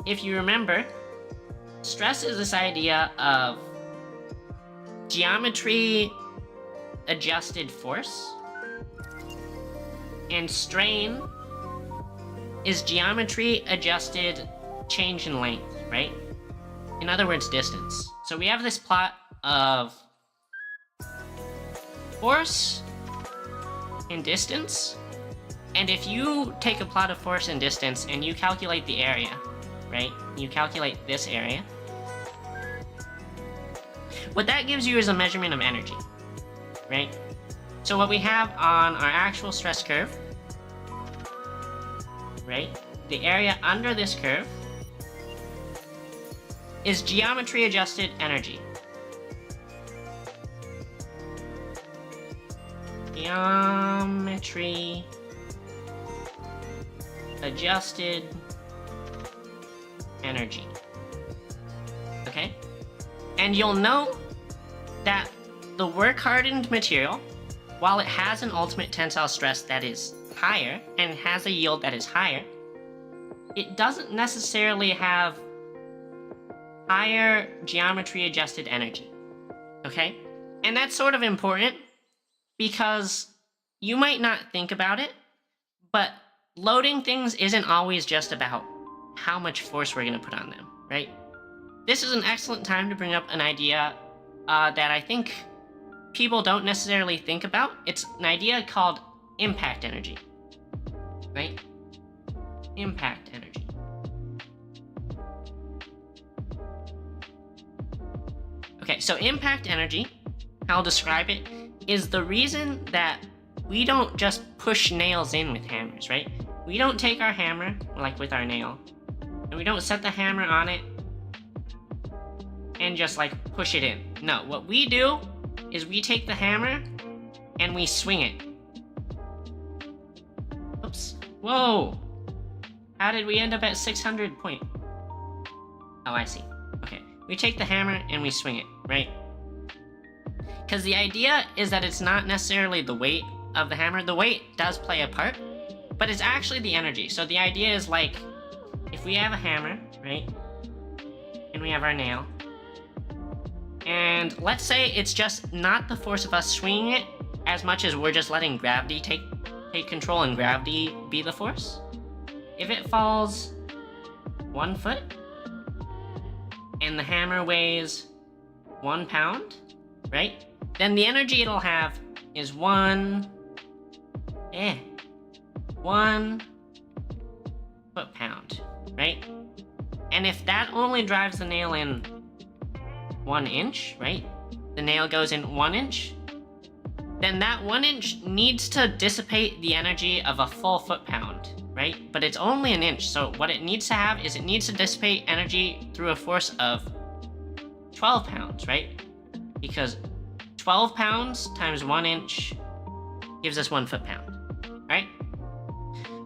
if you remember, stress is this idea of geometry adjusted force, and strain is geometry adjusted change in length, right? In other words, distance. So we have this plot of force and distance, and if you take a plot of force and distance and you calculate the area, right? You calculate this area. What that gives you is a measurement of energy, right? So what we have on our actual stress curve right? The area under this curve is geometry adjusted energy. Geometry adjusted energy. Okay? And you'll note that the work hardened material, while it has an ultimate tensile stress that is higher and has a yield that is higher, it doesn't necessarily have higher geometry adjusted energy. Okay? And that's sort of important because you might not think about it, but loading things isn't always just about how much force we're going to put on them, right? This is an excellent time to bring up an idea that I think people don't necessarily think about. It's an idea called impact energy, right? Impact energy. Okay, so impact energy, I'll describe it, is the reason that we don't just push nails in with hammers, right? We don't take our hammer, like with our nail, and we don't set the hammer on it and just like push it in. No, what we do is we take the hammer and we swing it. Oops. Whoa! How did we end up at 600 point? Oh, I see. Okay. We take the hammer and we swing it, right? Because the idea is that it's not necessarily the weight of the hammer. The weight does play a part, but it's actually the energy. So the idea is like, if we have a hammer, right? And we have our nail. And let's say it's just not the force of us swinging it as much as we're just letting gravity take control and gravity be the force. If it falls 1 foot and the hammer weighs 1 pound, right? Then the energy it'll have is 1 foot-pound, right? And if that only drives the nail in 1 inch, right? The nail goes in 1 inch, then that 1 inch needs to dissipate the energy of a full foot-pound, right? But it's only 1 inch, so what it needs to have is it needs to dissipate energy through a force of 12 pounds, right? Because 12 pounds times 1 inch gives us 1 foot-pound, right?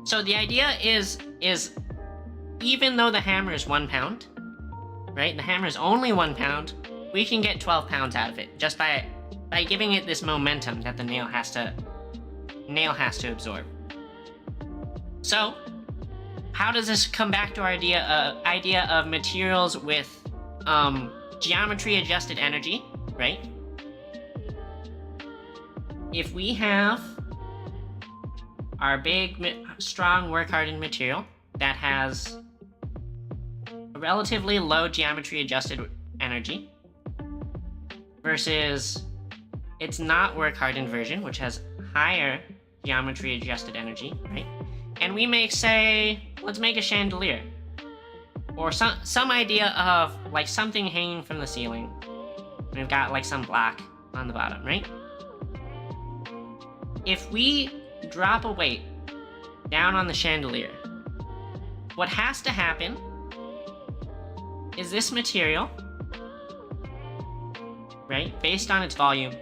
So the idea is even though the hammer is 1 pound, right? The hammer is only 1 pound, we can get 12 pounds out of it just by giving it this momentum that the nail has to absorb. So, how does this come back to our idea of materials with geometry adjusted energy, right? If we have our big, strong, work hardened material that has a relatively low geometry adjusted energy versus its not work hardened version, which has higher geometry adjusted energy, right? And we make, say, let's make a chandelier or some idea of like something hanging from the ceiling. We've got like some block on the bottom, right? If we drop a weight down on the chandelier, what has to happen is this material, right, based on its volume,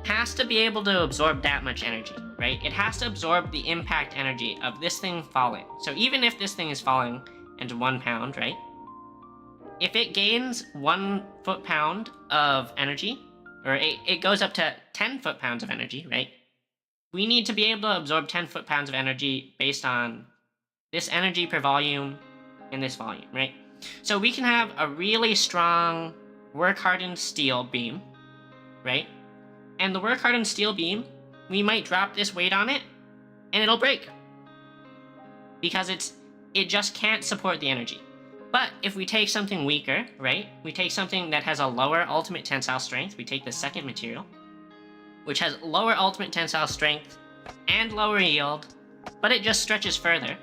has to be able to absorb that much energy, right? It has to absorb the impact energy of this thing falling. So even if this thing is falling into 1 pound, right? If it gains 1 foot-pound of energy, or it goes up to 10 foot-pounds of energy, right? We need to be able to absorb 10 foot-pounds of energy based on this energy per volume and this volume, right? So we can have a really strong work-hardened steel beam, right? And the work-hardened steel beam, we might drop this weight on it, and it'll break. Because it just can't support the energy. But if we take something weaker, right? We take something that has a lower ultimate tensile strength, we take the second material, which has lower ultimate tensile strength and lower yield, but it just stretches further.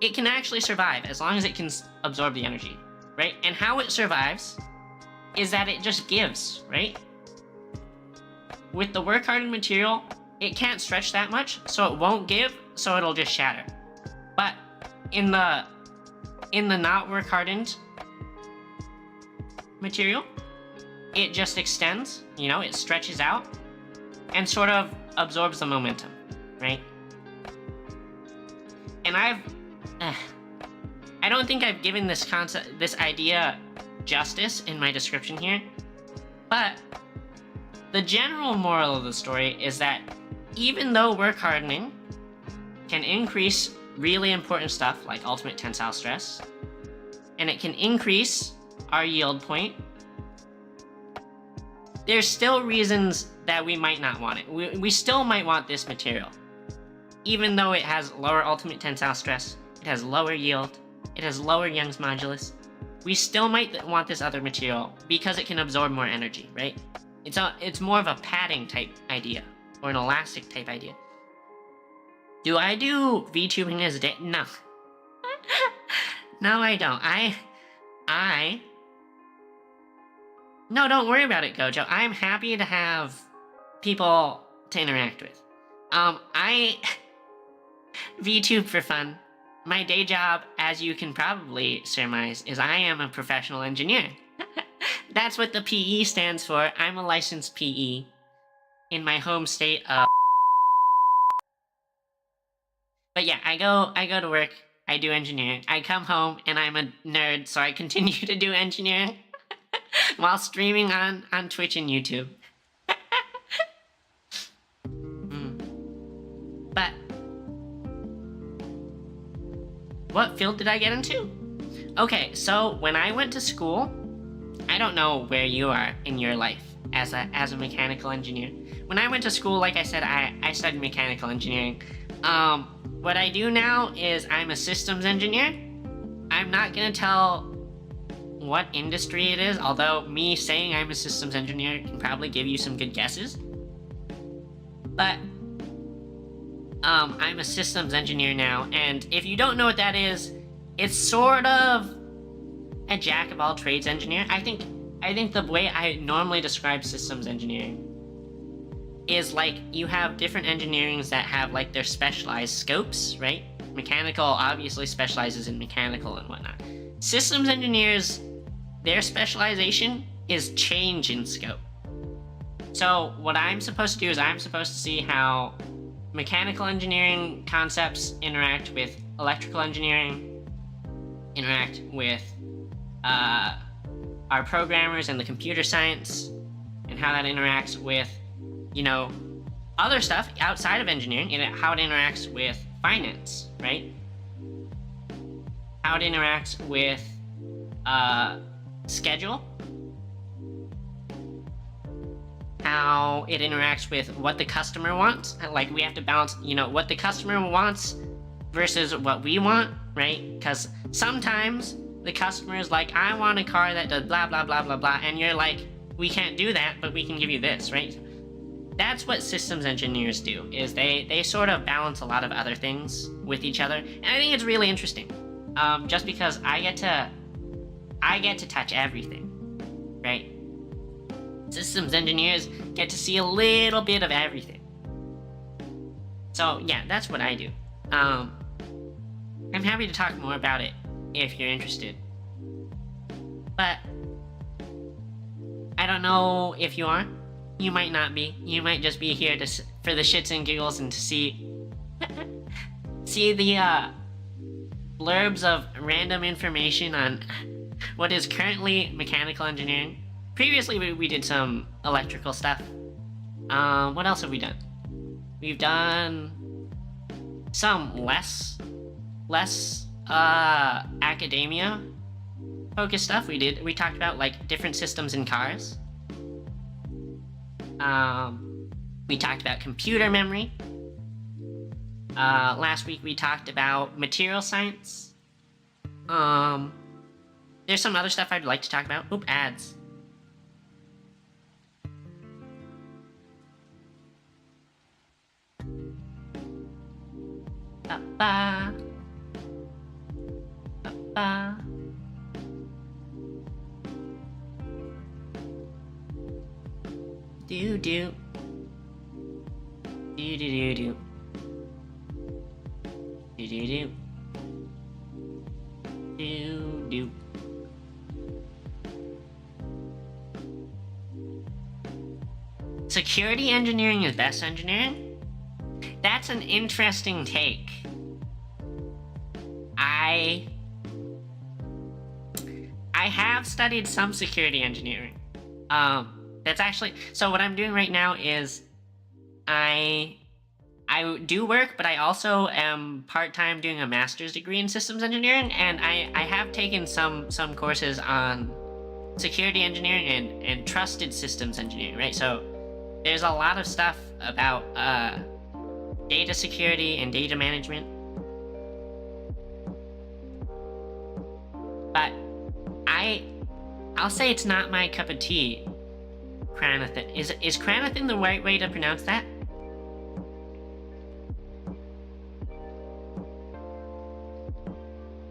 It can actually survive as long as it can absorb the energy, right? And how it survives is that it just gives, right? With the work-hardened material, it can't stretch that much, so it won't give, so it'll just shatter. But in the not work hardened material, it just extends, you know, it stretches out and sort of absorbs the momentum, right? And I don't think I've given this idea justice in my description here, but the general moral of the story is that even though work hardening can increase really important stuff like ultimate tensile stress, and it can increase our yield point, there's still reasons that we might not want it. We still might want this material. Even though it has lower ultimate tensile stress, it has lower yield, it has lower Young's modulus, we still might want this other material because it can absorb more energy, right? It's more of a padding type idea, or an elastic type idea. Do I do VTubing as a day? No. No, I don't. No, don't worry about it, Gojo. I'm happy to have people to interact with. I VTube for fun. My day job, as you can probably surmise, is I am a professional engineer. That's what the PE stands for. I'm a licensed PE in my home state of... But yeah, I go to work, I do engineering. I come home and I'm a nerd, so I continue to do engineering while streaming on Twitch and YouTube. But what field did I get into? Okay, so when I went to school, I don't know where you are in your life as a mechanical engineer. When I went to school, like I said, I studied mechanical engineering. What I do now is I'm a systems engineer. I'm not gonna tell what industry it is, although me saying I'm a systems engineer can probably give you some good guesses. But I'm a systems engineer now, and if you don't know what that is, it's sort of a jack of all trades engineer. I think the way I normally describe systems engineering is like you have different engineerings that have like their specialized scopes, right? Mechanical obviously specializes in mechanical and whatnot. Systems engineers, their specialization is change in scope. So what I'm supposed to do is I'm supposed to see how mechanical engineering concepts interact with electrical engineering, interact with our programmers and the computer science, and how that interacts with, you know, other stuff outside of engineering, and how it interacts with finance, right? How it interacts with schedule, how it interacts with what the customer wants. Like, we have to balance, you know, what the customer wants versus what we want, right? Because sometimes the customer is like, I want a car that does blah, blah, blah, blah, blah, and you're like, we can't do that, but we can give you this, right? That's what systems engineers do, is they sort of balance a lot of other things with each other, and I think it's really interesting, just because I get to touch everything, right? Systems engineers get to see a little bit of everything. So yeah, that's what I do. I'm happy to talk more about it if you're interested. But I don't know if you are. You might not be. You might just be here for the shits and giggles and to see the blurbs of random information on what is currently mechanical engineering. Previously, we did some electrical stuff. What else have we done? We've done some less academia focused stuff. We talked about like different systems in cars. We talked about computer memory. Last week we talked about material science. There's some other stuff I'd like to talk about. Oop, ads. Ba-ba. Ba-ba. Do-do. Do-do-do-do. Do-do-do. do. Security engineering is best engineering? That's an interesting take. I have studied some security engineering. That's actually, so what I'm doing right now is I do work, but I also am part-time doing a master's degree in systems engineering, and I have taken some courses on security engineering and trusted systems engineering, right? So there's a lot of stuff about data security and data management. But I'll say it's not my cup of tea. Cranathan. Is Cranathan the right way to pronounce that?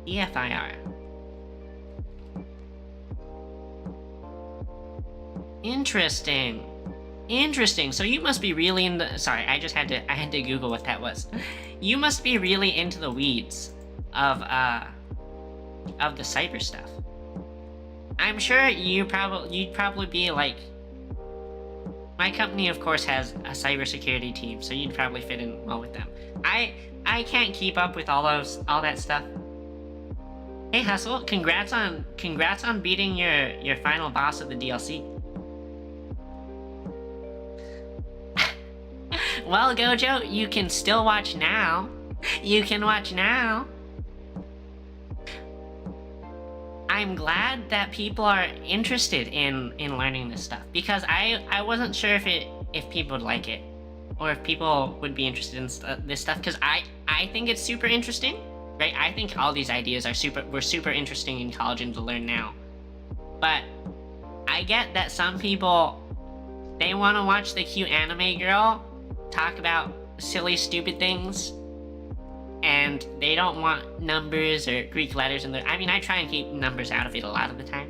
EFIR. Interesting. Interesting. So you must be really in the... Sorry, I had to Google what that was. You must be really into the weeds of the cyber stuff. I'm sure you'd probably be like... My company, of course, has a cybersecurity team, so you'd probably fit in well with them. I can't keep up with all that stuff. Hey Hustle, congrats on beating your final boss of the DLC. Well, Gojo, you can still watch now. You can watch now. I'm glad that people are interested in learning this stuff, because I wasn't sure if people would like it, or if people would be interested in this stuff, because I think it's super interesting, right? I think all these ideas were super interesting in college and to learn now. But I get that some people, they want to watch the cute anime girl talk about silly, stupid things, and they don't want numbers or Greek letters in there. I mean, I try and keep numbers out of it a lot of the time.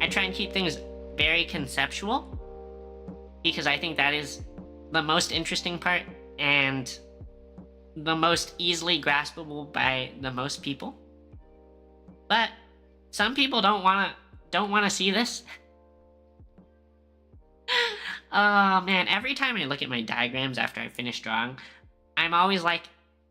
I try and keep things very conceptual, because I think that is the most interesting part and the most easily graspable by the most people. But some people don't want to see this. Oh man, every time I look at my diagrams after I finish drawing, I'm always like,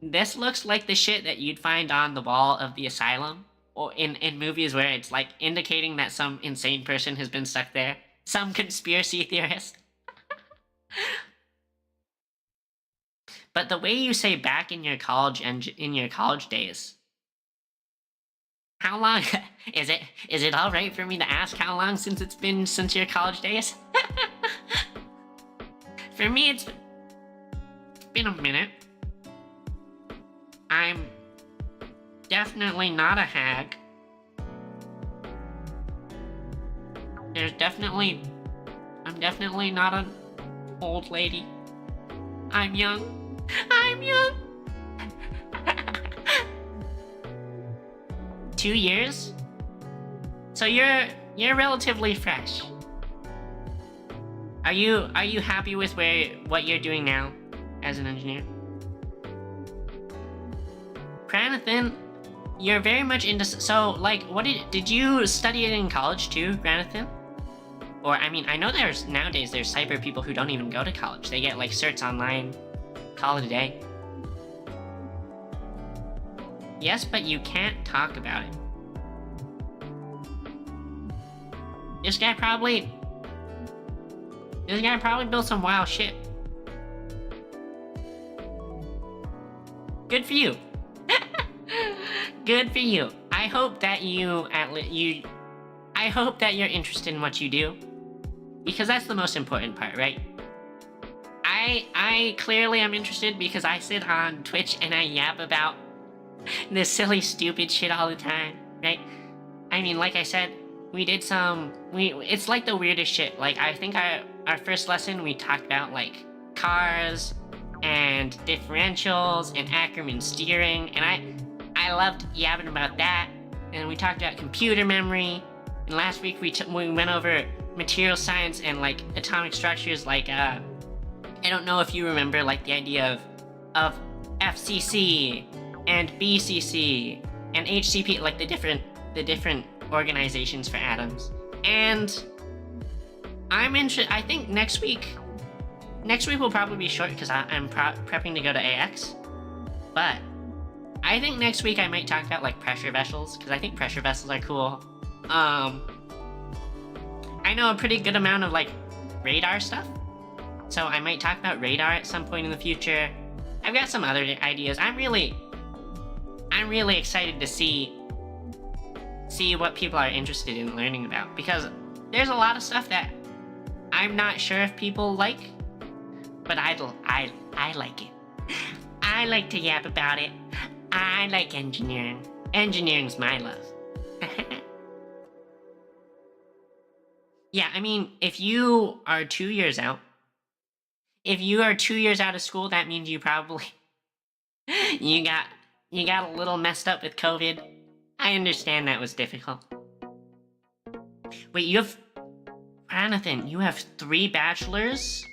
this looks like the shit that you'd find on the wall of the asylum, or in movies where it's like indicating that some insane person has been stuck there. Some conspiracy theorist. But the way you say back in your college days, how long is it all right for me to ask how long since your college days? For me, it's been a minute. I'm definitely not a hag. I'm definitely not an old lady. I'm young. I'm young. 2 years? So you're relatively fresh. Are you happy with what you're doing now as an engineer? Granathan, you're very much into, so like, what did you study it in college too, Granathan? Or I mean, I know nowadays there's cyber people who don't even go to college. They get like certs online, call it a day. Yes, but you can't talk about it. This guy probably built some wild shit. Good for you. Good for you. I hope that I hope that you're interested in what you do, because that's the most important part, right? I clearly am interested, because I sit on Twitch and I yap about this silly, stupid shit all the time, right? I mean, like I said, it's like the weirdest shit. Like, I think our first lesson, we talked about like cars and differentials and Ackerman steering, and I loved yapping about that. And we talked about computer memory, and last week we went over material science and like atomic structures. Like I don't know if you remember like the idea of FCC and BCC and HCP, like the different organizations for atoms. And I'm interested. I think next week will probably be short because I'm prepping to go to AX. But I think next week I might talk about like pressure vessels, because I think pressure vessels are cool. I know a pretty good amount of like radar stuff, so I might talk about radar at some point in the future. I've got some other ideas. I'm really excited to see what people are interested in learning about, because there's a lot of stuff that I'm not sure if people like, but I like it. I like to yap about it. I like engineering. Engineering's my love. Yeah, I mean, if you are 2 years out, of school, that means you probably you got a little messed up with COVID. I understand that was difficult. Wait, Pranathan, you have 3 bachelors?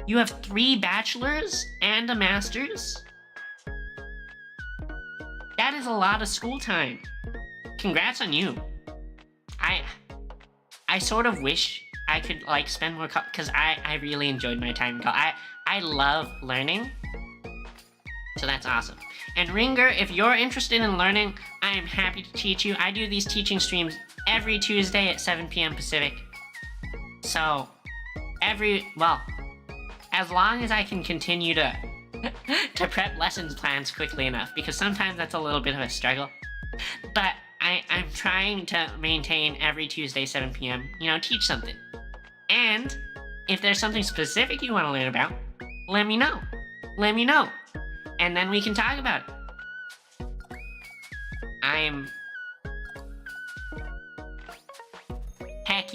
You have 3 bachelors and a master's? That is a lot of school time. Congrats on you. I sort of wish I could like spend more because I really enjoyed my time in college. I love learning. So that's awesome. And Ringer, if you're interested in learning, I am happy to teach you. I do these teaching streams every Tuesday at 7 p.m. Pacific. So as long as I can continue to prep lessons plans quickly enough, because sometimes that's a little bit of a struggle. But I'm trying to maintain every Tuesday, 7 p.m., teach something. And if there's something specific you want to learn about, let me know. And then we can talk about it. Heck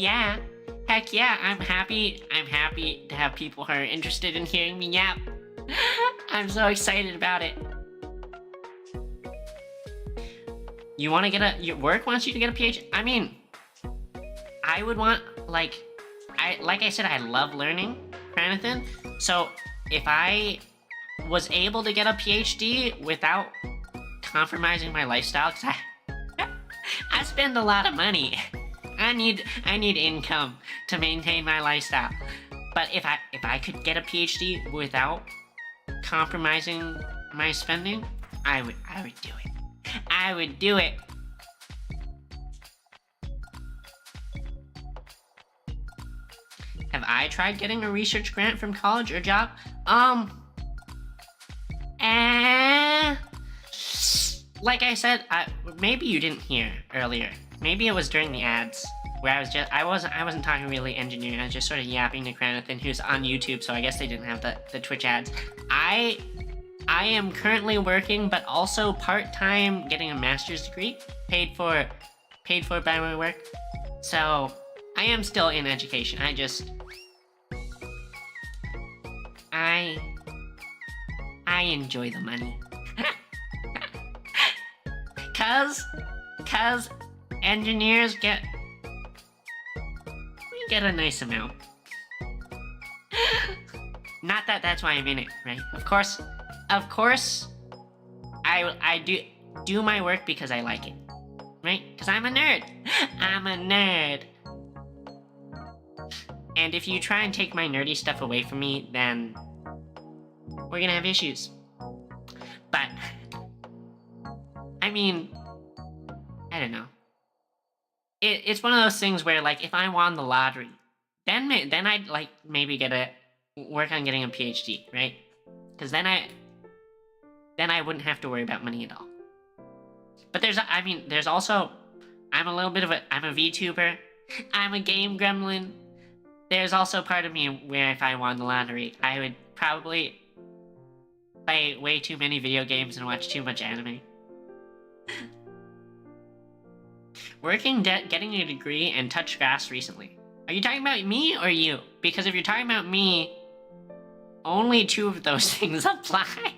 yeah, I'm happy to have people who are interested in hearing me yap. I'm so excited about it. You want to get your work wants you to get a PhD? I mean, I would want, like I said, I love learning, Pranathan. So if I was able to get a PhD without compromising my lifestyle, because I spend a lot of money. I need income to maintain my lifestyle. But if I could get a PhD without compromising my spending, I would do it. I would do it. Have I tried getting a research grant from college or job? Like I said, maybe you didn't hear earlier. Maybe it was during the ads where I wasn't talking really engineering. I was just sort of yapping to Pranathan, who's on YouTube, so I guess they didn't have the Twitch ads. I am currently working, but also part-time getting a master's degree, paid for by my work. So I am still in education. I enjoy the money. Cause engineers we get a nice amount. Not that that's why I'm in it, right? Of course, I do my work because I like it, right? Because I'm a nerd. And if you try and take my nerdy stuff away from me, then we're gonna have issues. But I mean, I don't know. It's one of those things where, like, if I won the lottery, then I'd like maybe work on getting a PhD, right? Because then I wouldn't have to worry about money at all. But there's also, I'm a VTuber, I'm a game gremlin. There's also part of me where if I won the lottery, I would probably play way too many video games and watch too much anime. Getting a degree and touch grass recently. Are you talking about me or you? Because if you're talking about me, only 2 of those things apply.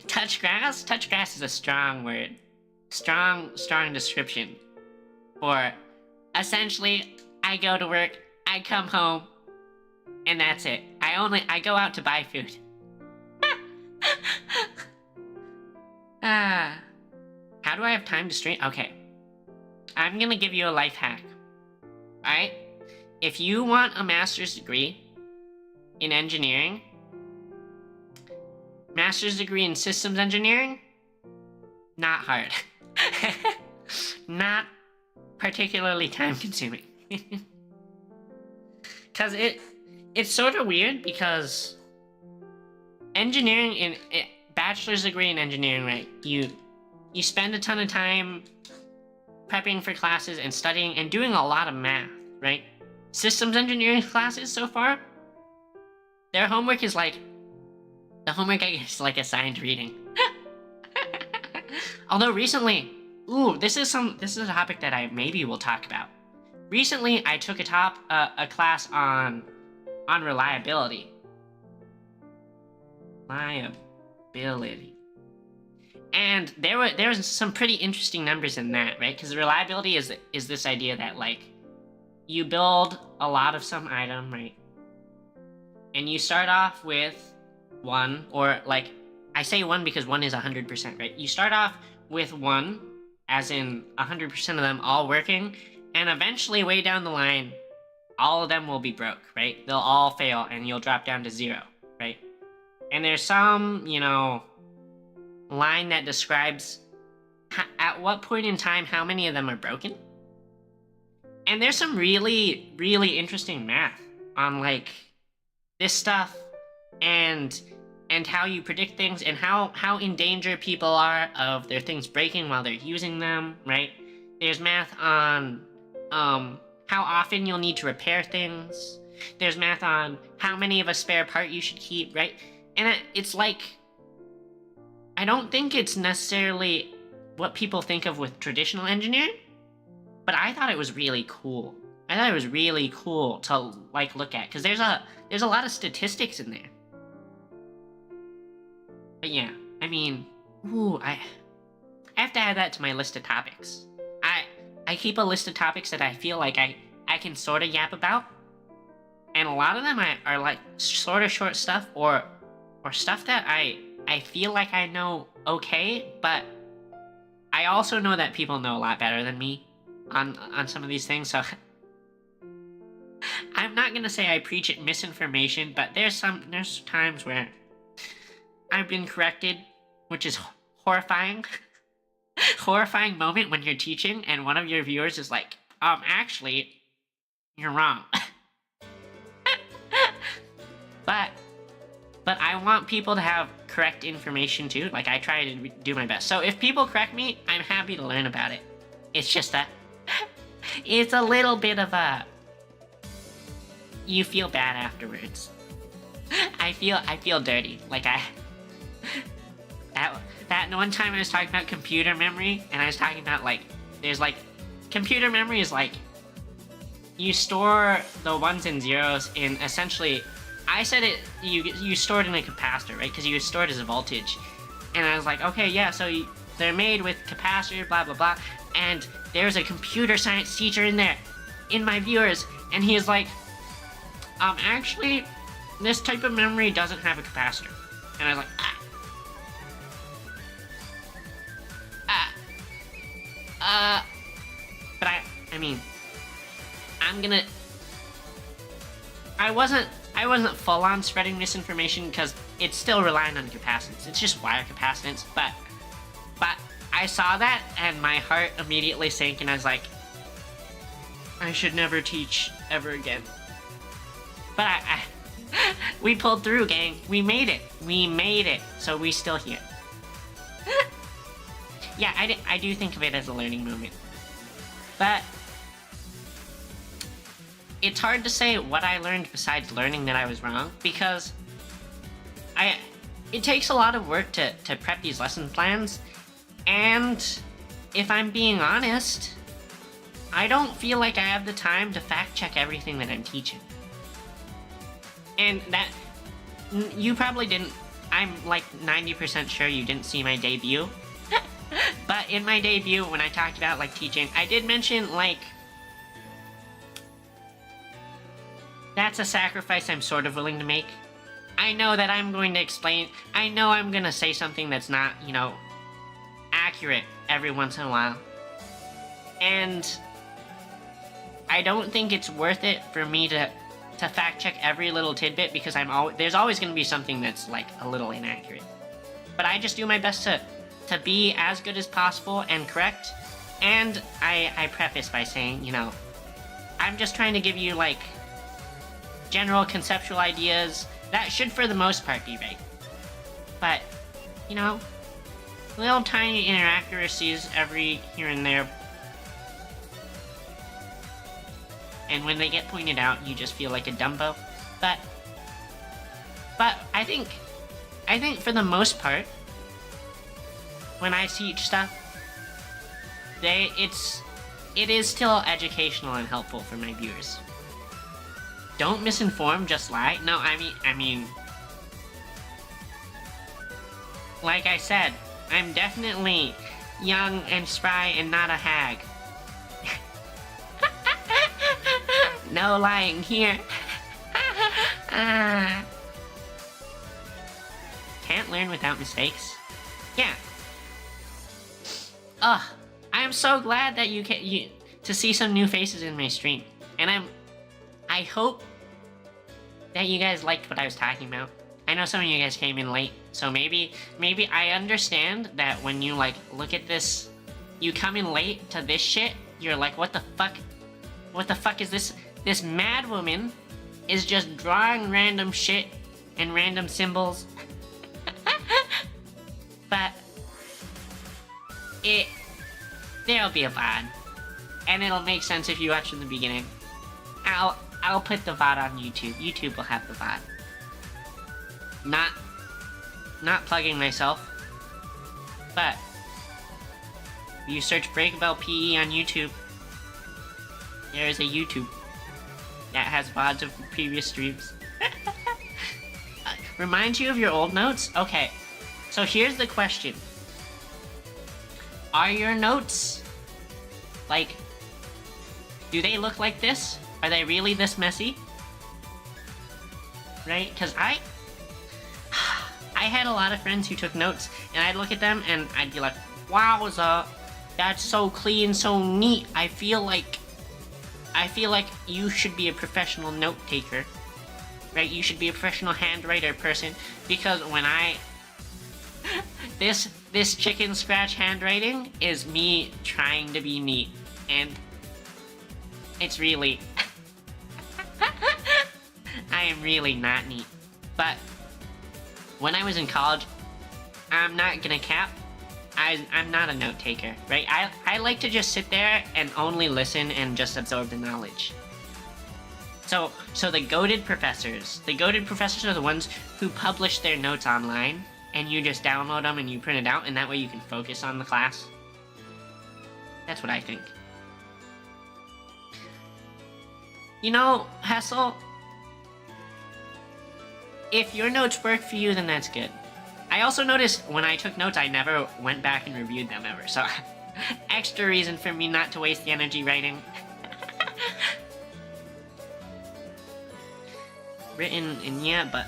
Touch grass? Touch grass is a strong word. Strong description. For essentially, I go to work, I come home, and that's it. I go out to buy food. How do I have time to stream? Okay. I'm gonna give you a life hack. Alright? If you want a master's degree in engineering, master's degree in systems engineering, not hard. Not particularly time consuming. Cause it's sort of weird because engineering in bachelor's degree in engineering, right? You spend a ton of time prepping for classes and studying and doing a lot of math, right? Systems engineering classes so far, their homework is like, the homework I guess is like assigned reading. Although recently, this is a topic that I maybe will talk about. Recently, I took a class on reliability. Reliability. And there was some pretty interesting numbers in that, right? Because reliability is this idea that like you build a lot of some item, right? And you start off with one, or like I say one because one is 100%, right? You start off with one, as in 100% of them all working, and eventually way down the line, all of them will be broke, right? They'll all fail and you'll drop down to 0, right? And there's some, line that describes at what point in time how many of them are broken. And there's some really, really interesting math on like this stuff and how you predict things and how in danger people are of their things breaking while they're using them, right? There's math on how often you'll need to repair things. There's math on how many of a spare part you should keep, right? And it's like, I don't think it's necessarily what people think of with traditional engineering, but I thought it was really cool. I thought it was really cool to like look at, because there's a lot of statistics in there. But yeah, I mean, I have to add that to my list of topics. I keep a list of topics that I feel like I can sort of yap about, and a lot of them are like sort of short stuff or stuff that I feel like I know okay, but I also know that people know a lot better than me on some of these things, so I'm not gonna say I preach it misinformation, but there's times where I've been corrected, which is horrifying. Horrifying moment when you're teaching and one of your viewers is like, actually, you're wrong. But I want people to have correct information too. Like, I try to do my best. So if people correct me, I'm happy to learn about it. It's just that it's a little bit of a, you feel bad afterwards. I feel dirty. Like that one time I was talking about computer memory, and I was talking about like, there's like, computer memory is like, you store the ones and zeros in essentially, I said it, you store it in a capacitor, right? Because you store it as a voltage. And I was like, okay, yeah, so they're made with capacitor, blah, blah, blah. And there's a computer science teacher in there, in my viewers, and he is like, actually, this type of memory doesn't have a capacitor. And I was like, but I mean, I wasn't full on spreading misinformation because it's still relying on capacitance. It's just wire capacitance, but I saw that and my heart immediately sank and I was like, I should never teach ever again. But we pulled through, gang. We made it. So we still here. Yeah, I do think of it as a learning moment. But it's hard to say what I learned besides learning that I was wrong, because it takes a lot of work to prep these lesson plans, and if I'm being honest, I don't feel like I have the time to fact check everything that I'm teaching. And that, you probably didn't, I'm like 90% sure you didn't see my debut. But in my debut, when I talked about like teaching, I did mention like, that's a sacrifice I'm sort of willing to make. I know that I'm going to explain. I know I'm gonna say something that's not, you know, accurate every once in a while. And I don't think it's worth it for me to fact check every little tidbit, because there's always going to be something that's like a little inaccurate. But I just do my best to be as good as possible and correct. And I preface by saying, you know, I'm just trying to give you like general conceptual ideas that should for the most part be right. But, you know, little tiny inaccuracies every here and there. And when they get pointed out, you just feel like a Dumbo. But I think for the most part, when I teach stuff, it is still educational and helpful for my viewers. Don't misinform, just lie. No, I mean, like I said, I'm definitely young and spry and not a hag. No lying here. Can't learn without mistakes. Yeah. Ugh. I'm so glad that to see some new faces in my stream. And I hope that you guys liked what I was talking about. I know some of you guys came in late, so maybe I understand that when you like look at this, you come in late to this shit, you're like, what the fuck? What the fuck is this? This mad woman is just drawing random shit and random symbols. But there'll be a VOD. And it'll make sense if you watch from the beginning. I'll put the VOD on YouTube. YouTube will have the VOD. Not plugging myself. But if you search Breakabell PE on YouTube, there is a YouTube that has VODs of previous streams. Reminds you of your old notes? Okay, so here's the question. Are your notes, like, do they look like this? Are they really this messy? Right? Because I had a lot of friends who took notes, and I'd look at them and I'd be like, wowza, that's so clean, so neat. I feel like you should be a professional note taker, right? You should be a professional handwriter person, because when this chicken scratch handwriting is me trying to be neat, and it's really, I am really not neat. But when I was in college, I'm not gonna cap, I'm not a note taker, right? I like to just sit there and only listen and just absorb the knowledge. So the goated professors are the ones who publish their notes online, and you just download them and you print it out, and that way you can focus on the class. That's what I think. You know, Hessel, if your notes work for you, then that's good. I also noticed when I took notes, I never went back and reviewed them ever, so extra reason for me not to waste the energy writing. Written, and yeah, but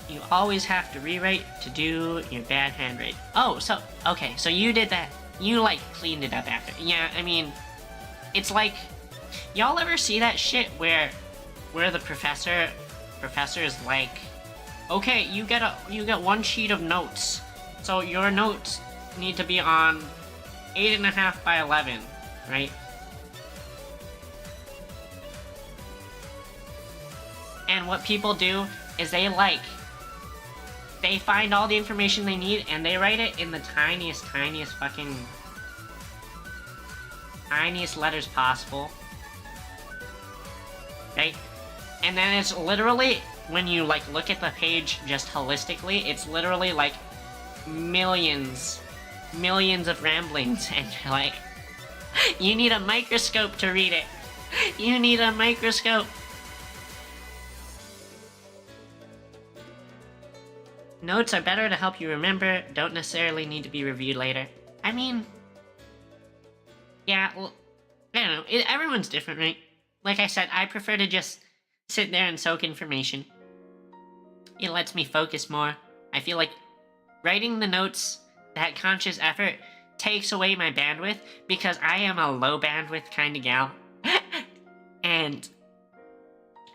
you always have to rewrite to do your bad handwriting. Oh, so, okay, so you did that. You, like, cleaned it up after. Yeah, I mean, it's like, y'all ever see that shit where the professor is like, okay, you get one sheet of notes. So your notes need to be on 8.5 by 11, right? And what people do is they find all the information they need and they write it in the tiniest letters possible. Right? And then it's literally, when you like look at the page just holistically, it's literally like millions of ramblings, and you're like, you need a microscope to read it. You need a microscope. Notes are better to help you remember, don't necessarily need to be reviewed later. I mean, yeah, well, I don't know, everyone's different, right? Like I said, I prefer to just sit there and soak information. It lets me focus more. I feel like writing the notes, that conscious effort, takes away my bandwidth because I am a low bandwidth kind of gal. And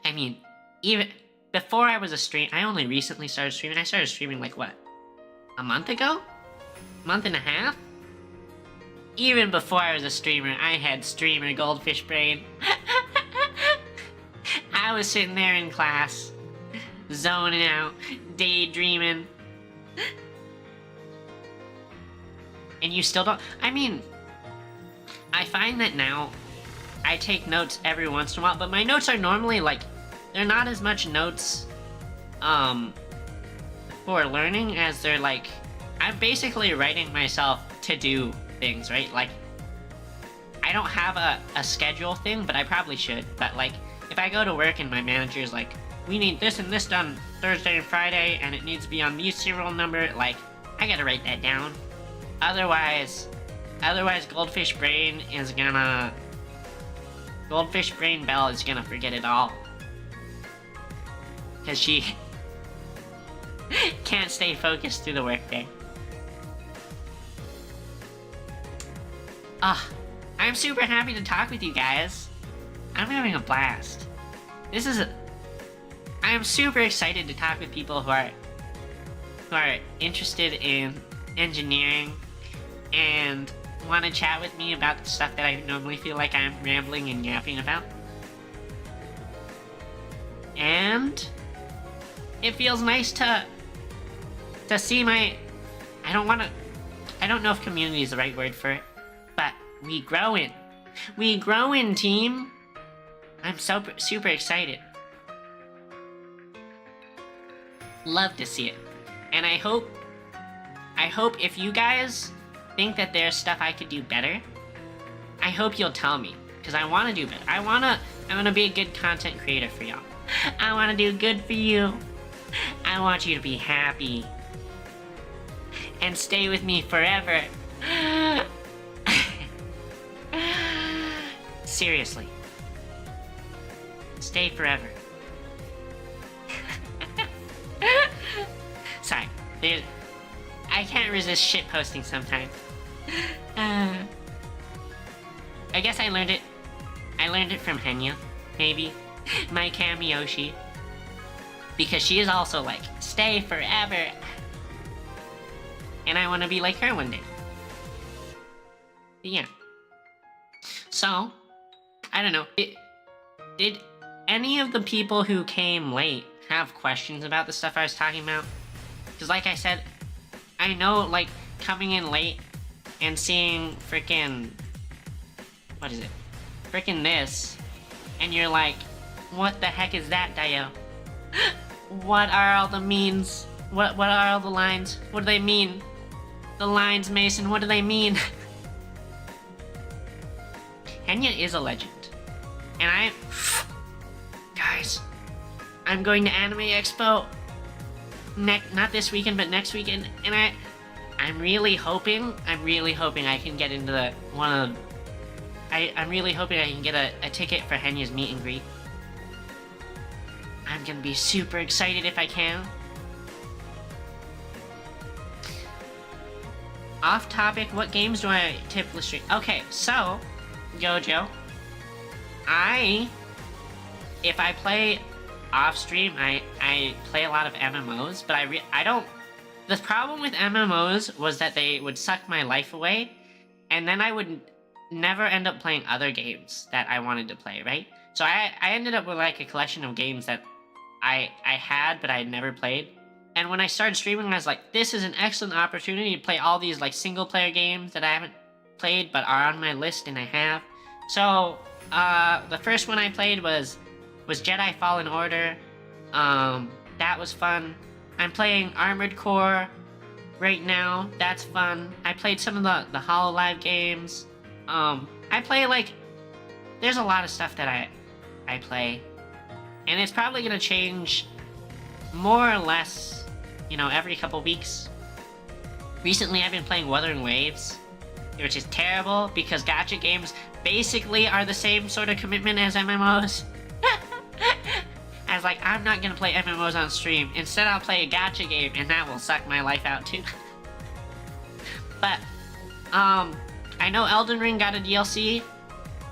I mean, even before I was a stream, I only recently started streaming. I started streaming like what? A month ago? Month and a half? Even before I was a streamer, I had streamer goldfish brain. I was sitting there in class, zoning out, daydreaming. And you still don't... I mean, I find that now I take notes every once in a while, but my notes are normally like, they're not as much notes for learning as they're like, I'm basically writing myself to do things, right? Like, I don't have a schedule thing, but I probably should. But like, if I go to work and my manager's like, we need this and this done Thursday and Friday, and it needs to be on these serial number, like, I gotta write that down. Otherwise Goldfish Brain Bell is gonna forget it all. Cause she can't stay focused through the workday. I'm super happy to talk with you guys. I'm having a blast. I'm super excited to talk with people who are interested in engineering and want to chat with me about the stuff that I normally feel like I'm rambling and yapping about. And it feels nice to see my... I don't know if community is the right word for it, but we growing, team. I'm super excited. Love to see it. And I hope if you guys think that there's stuff I could do better, I hope you'll tell me, because I want to do better. I want to be a good content creator for y'all. I want to do good for you. I want you to be happy and stay with me forever. Seriously. Stay forever. Sorry. I can't resist shit posting sometimes. I guess I learned it from Henya, maybe. My Kamiyoshi. Because she is also like, stay forever. And I want to be like her one day. But yeah. So, I don't know. Did any of the people who came late have questions about the stuff I was talking about? Because like I said, I know, like, coming in late and seeing frickin'... What is it? Frickin' this. And you're like, what the heck is that, Dio? What are all the means? What are all the lines? What do they mean? The lines, Mason, what do they mean? Henya is a legend. And guys, I'm going to Anime Expo not this weekend, but next weekend, and I'm really hoping I can get into I'm really hoping I can get a ticket for Henya's meet and greet. I'm gonna be super excited if I can. Off topic, what games do I typically stream? Okay, so, Gojo, if I play off stream, I play a lot of MMOs, but I don't... The problem with MMOs was that they would suck my life away, and then I would never end up playing other games that I wanted to play, right? So I ended up with like a collection of games that I had, but I had never played. And when I started streaming, I was like, this is an excellent opportunity to play all these like single player games that I haven't played but are on my list and I have. So, the first one I played was Jedi Fallen Order. That was fun. I'm playing Armored Core right now. That's fun. I played some of the HoloLive games. I play like... There's a lot of stuff that I play. And it's probably gonna change more or less, you know, every couple weeks. Recently I've been playing Wuthering Waves, which is terrible because gacha games basically are the same sort of commitment as MMOs. As like, I'm not gonna play MMOs on stream. Instead, I'll play a gacha game, and that will suck my life out too. But, I know Elden Ring got a DLC,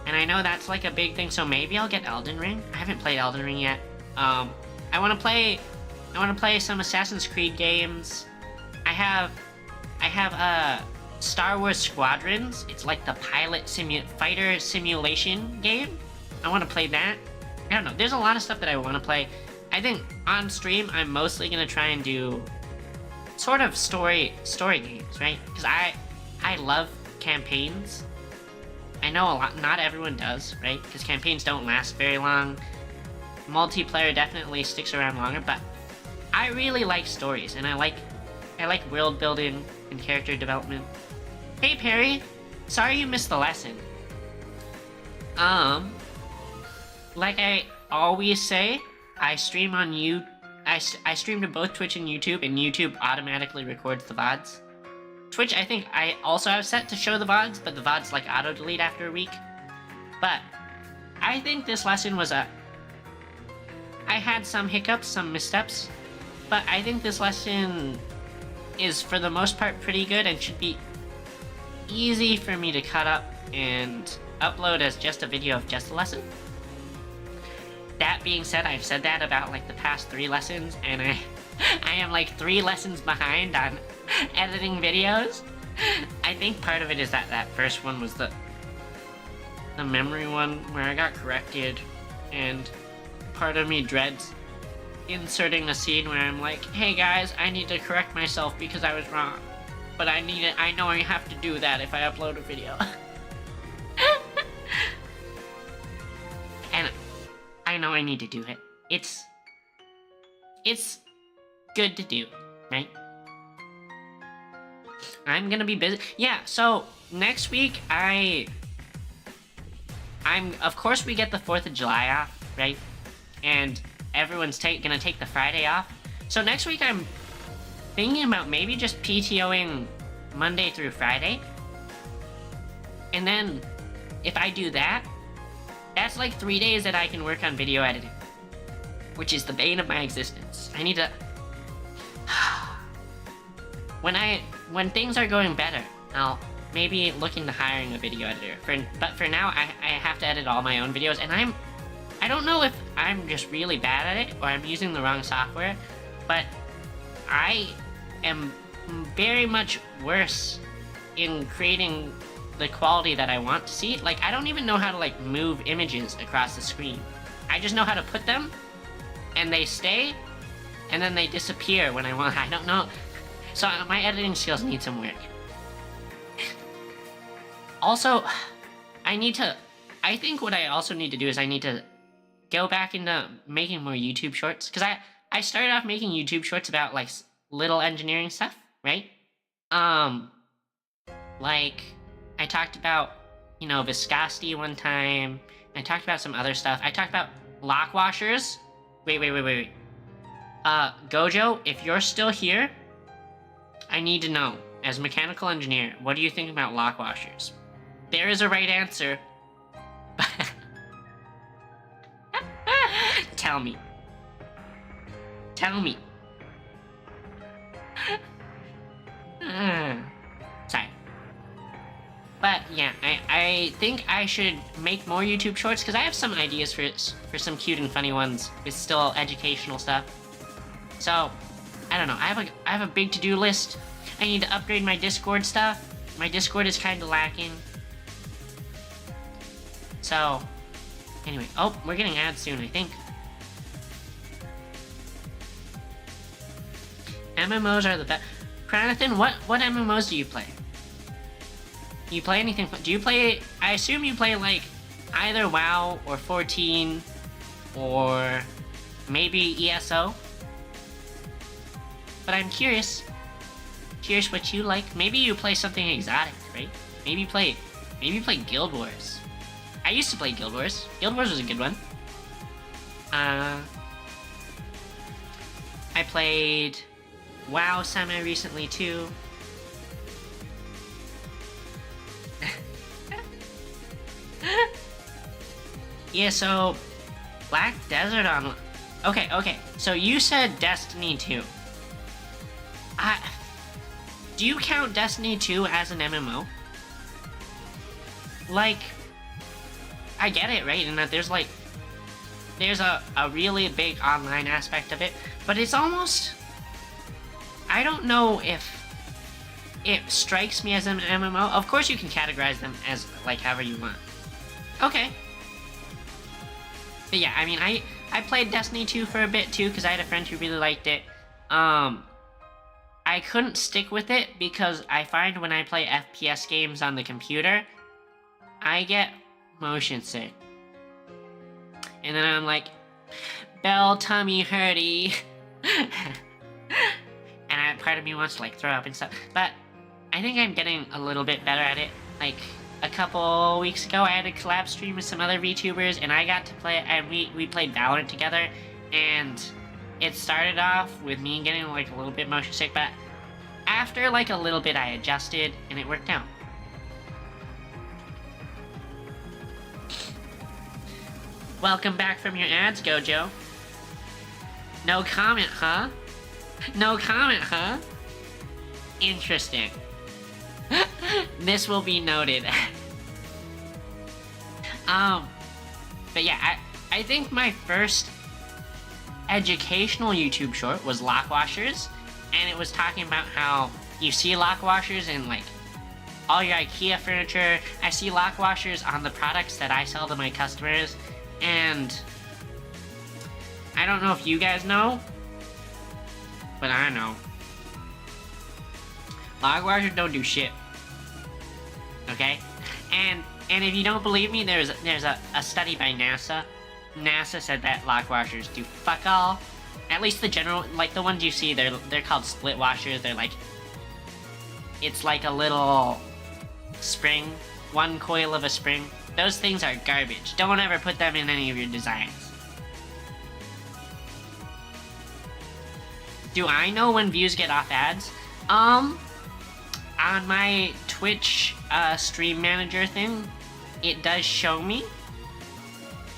and I know that's like a big thing, so maybe I'll get Elden Ring. I haven't played Elden Ring yet. I wanna play some Assassin's Creed games. I have Star Wars Squadrons. It's like the fighter simulation game. I wanna play that. I don't know, there's a lot of stuff that I wanna play. I think on stream, I'm mostly gonna try and do sort of story games, right? Because I love campaigns. I know not everyone does, right? Because campaigns don't last very long. Multiplayer definitely sticks around longer, but I really like stories, and I like world building and character development. Hey Perry, sorry you missed the lesson. Like I always say, I stream on I stream to both Twitch and YouTube automatically records the VODs. Twitch, I think I also have set to show the VODs, but the VODs like auto-delete after a week. But I think this lesson was I had some hiccups, some missteps, but I think this lesson is for the most part pretty good and should be easy for me to cut up and upload as just a video of just a lesson. That being said, I've said that about like the past 3 lessons, and I am like 3 lessons behind on editing videos. I think part of it is that first one was the memory one where I got corrected, and part of me dreads inserting a scene where I'm like, hey guys, I need to correct myself because I was wrong. But I know I have to do that if I upload a video. And I know I need to do it. It's good to do, right? I'm gonna be busy. Yeah, so next week of course we get the 4th of July off, right? And everyone's gonna take the Friday off. So next week I'm thinking about maybe just PTOing Monday through Friday. And then if I do that, that's like 3 days that I can work on video editing, which is the bane of my existence. I need to... When things are going better, I'll maybe look into hiring a video editor. But for now, I have to edit all my own videos, and I don't know if I'm just really bad at it or I'm using the wrong software, but I am very much worse in creating the quality that I want to see. Like, I don't even know how to like move images across the screen. I just know how to put them, and they stay, and then they disappear when I want. I don't know. So my editing skills need some work. Also, I think what I also need to do is I need to go back into making more YouTube shorts. Because I started off making YouTube shorts about like little engineering stuff, right? Like I talked about, you know, viscosity one time. I talked about some other stuff. I talked about lock washers. Wait. Gojo, if you're still here, I need to know, as a mechanical engineer, what do you think about lock washers? There is a right answer. Tell me. Sorry. But yeah, I think I should make more YouTube shorts because I have some ideas for some cute and funny ones with still educational stuff. So, I don't know. I have a big to-do list. I need to upgrade my Discord stuff. My Discord is kind of lacking. So, anyway. Oh, we're getting ads soon, I think. MMOs are the best. Pranathan, what MMOs do you play? Do you play anything? Do you play... I assume you play, like, either WoW or 14 or maybe ESO. But I'm curious what you like. Maybe you play something exotic, right? Maybe you play Guild Wars. I used to play Guild Wars. Guild Wars was a good one. I played WoW semi-recently too. Yeah, so Black Desert Okay. So you said Destiny 2. Do you count Destiny 2 as an MMO? Like, I get it, right? And that there's a really big online aspect of it, but it's almost, I don't know if it strikes me as an MMO. Of course you can categorize them as, like, however you want. Okay. But yeah, I mean, I played Destiny 2 for a bit too, because I had a friend who really liked it. I couldn't stick with it because I find when I play FPS games on the computer, I get motion sick. And then I'm like, bell tummy hurty. And part of me wants to, like, throw up and stuff. But I think I'm getting a little bit better at it. Like, a couple weeks ago, I had a collab stream with some other VTubers, and I got to play it, and we played Valorant together, and it started off with me getting, like, a little bit motion sick, but after, like, a little bit, I adjusted, and it worked out. Welcome back from your ads, Gojo. No comment, huh? No comment, huh? Interesting. This will be noted. But yeah, I think my first educational YouTube short was Lock Washers, and it was talking about how you see lock washers in, like, all your IKEA furniture. I see lock washers on the products that I sell to my customers, and I don't know if you guys know, but I know. Lock washers don't do shit. Okay? And if you don't believe me, there's a study by NASA. NASA said that lock washers do fuck all. At least the general, like, the ones you see, they're called split washers. They're like, it's like a little spring, one coil of a spring. Those things are garbage. Don't ever put them in any of your designs. Do I know when views get off ads? On my Twitch stream manager thing, it does show me.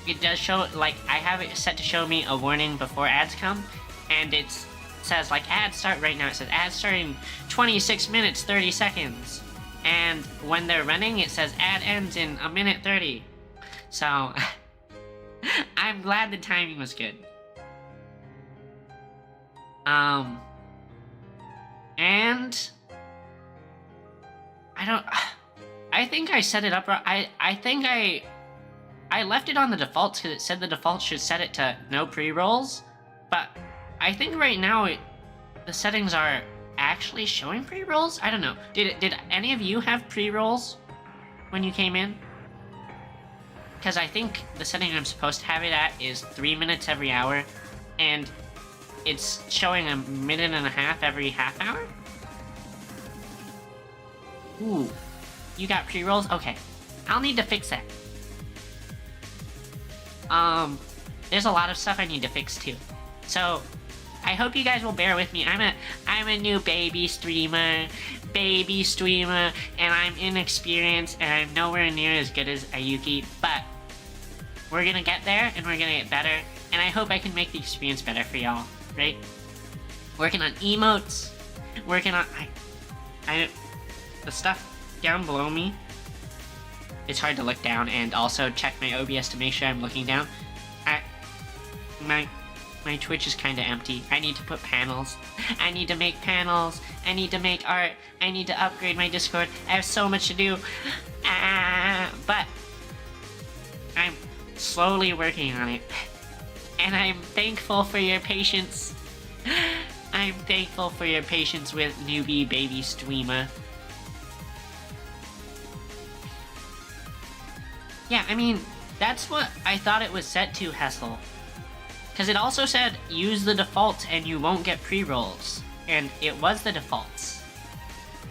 It does show, like, I have it set to show me a warning before ads come, and it says, like, ads start right now. It says ads start in 26 minutes 30 seconds. And when they're running, it says ad ends in 1 minute 30. So, I'm glad the timing was good. And I think I set it up wrong. I think I left it on the defaults because it said the default should set it to no pre-rolls, but I think right now the settings are actually showing pre-rolls? I don't know. Did any of you have pre-rolls when you came in? Because I think the setting I'm supposed to have it at is 3 minutes every hour, and it's showing 1.5 minutes every half hour? Ooh, you got pre-rolls? Okay, I'll need to fix that. There's a lot of stuff I need to fix too. So, I hope you guys will bear with me. I'm a new baby streamer, and I'm inexperienced, and I'm nowhere near as good as Ayuki, but we're gonna get there, and we're gonna get better, and I hope I can make the experience better for y'all, right? Working on emotes, working on, the stuff down below me, it's hard to look down, and also check my OBS to make sure I'm looking down. My Twitch is kind of empty. I need to put panels. I need to make panels. I need to make art. I need to upgrade my Discord. I have so much to do. But I'm slowly working on it. And I'm thankful for your patience. I'm thankful for your patience with newbie baby streamer. Yeah, I mean, that's what I thought it was set to, Hessel. Because it also said, use the default and you won't get pre-rolls. And it was the defaults.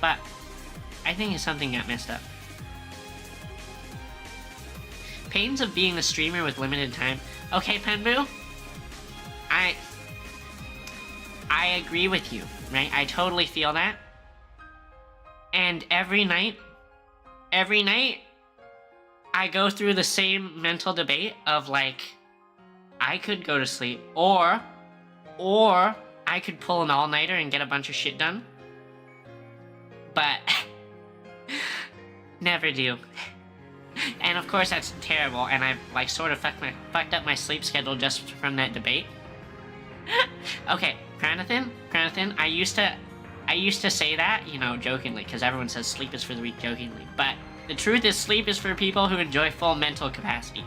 But I think something got messed up. Pains of being a streamer with limited time. Okay, Penbu, I agree with you, right? I totally feel that. And every night, I go through the same mental debate of, like, I could go to sleep, or I could pull an all-nighter and get a bunch of shit done. But never do. And of course that's terrible, and I've like sort of fucked up my sleep schedule just from that debate. Okay, Pranathan, I used to say that, you know, jokingly, because everyone says sleep is for the weak jokingly, but the truth is sleep is for people who enjoy full mental capacity.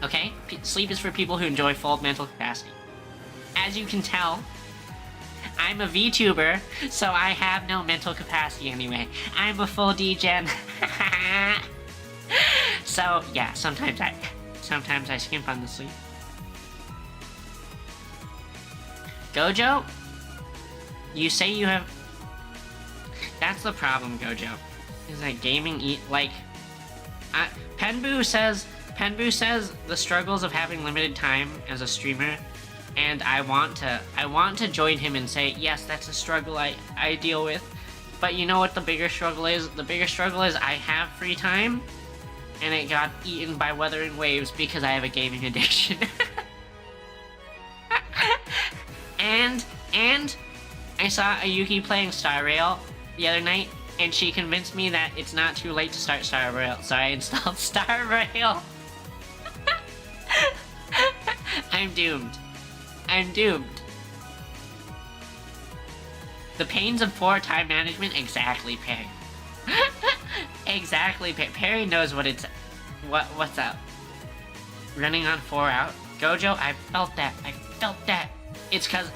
Okay? Sleep is for people who enjoy full mental capacity. As you can tell, I'm a VTuber, so I have no mental capacity anyway. I'm a full degen. So, yeah, sometimes I skimp on the sleep. Gojo? You say you have... That's the problem, Gojo. Is that gaming Penbu says the struggles of having limited time as a streamer, and I want to join him and say, yes, that's a struggle I deal with. But you know what the bigger struggle is? The bigger struggle is I have free time, and it got eaten by Wuthering Waves because I have a gaming addiction. And I saw Ayuki playing Star Rail the other night, and she convinced me that it's not too late to start Star Rail, so I installed Star Rail. I'm doomed. The pains of poor time management, exactly, Perry. Exactly, Perry knows what's up. Running on 4 out. Gojo, I felt that. It's cause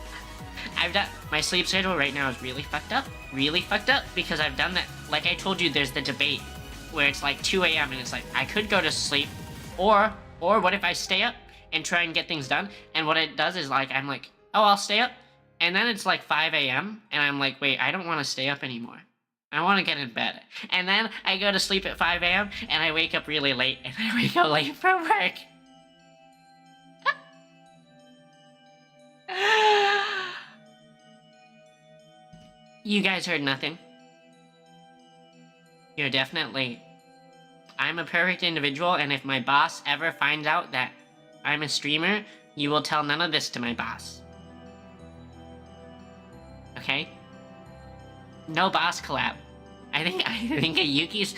my sleep schedule right now is really fucked up, because I've done that. Like I told you, there's the debate where it's like 2 a.m. and it's like, I could go to sleep, or what if I stay up and try and get things done? And what it does is like, I'm like, oh, I'll stay up. And then it's like 5 a.m. and I'm like, wait, I don't want to stay up anymore. I want to get in bed. And then I go to sleep at 5 a.m. and I wake up really late, and I wake up late from work. You guys heard nothing. You're definitely... I'm a perfect individual, and if my boss ever finds out that I'm a streamer, you will tell none of this to my boss. Okay? No boss collab. I think Ayuki's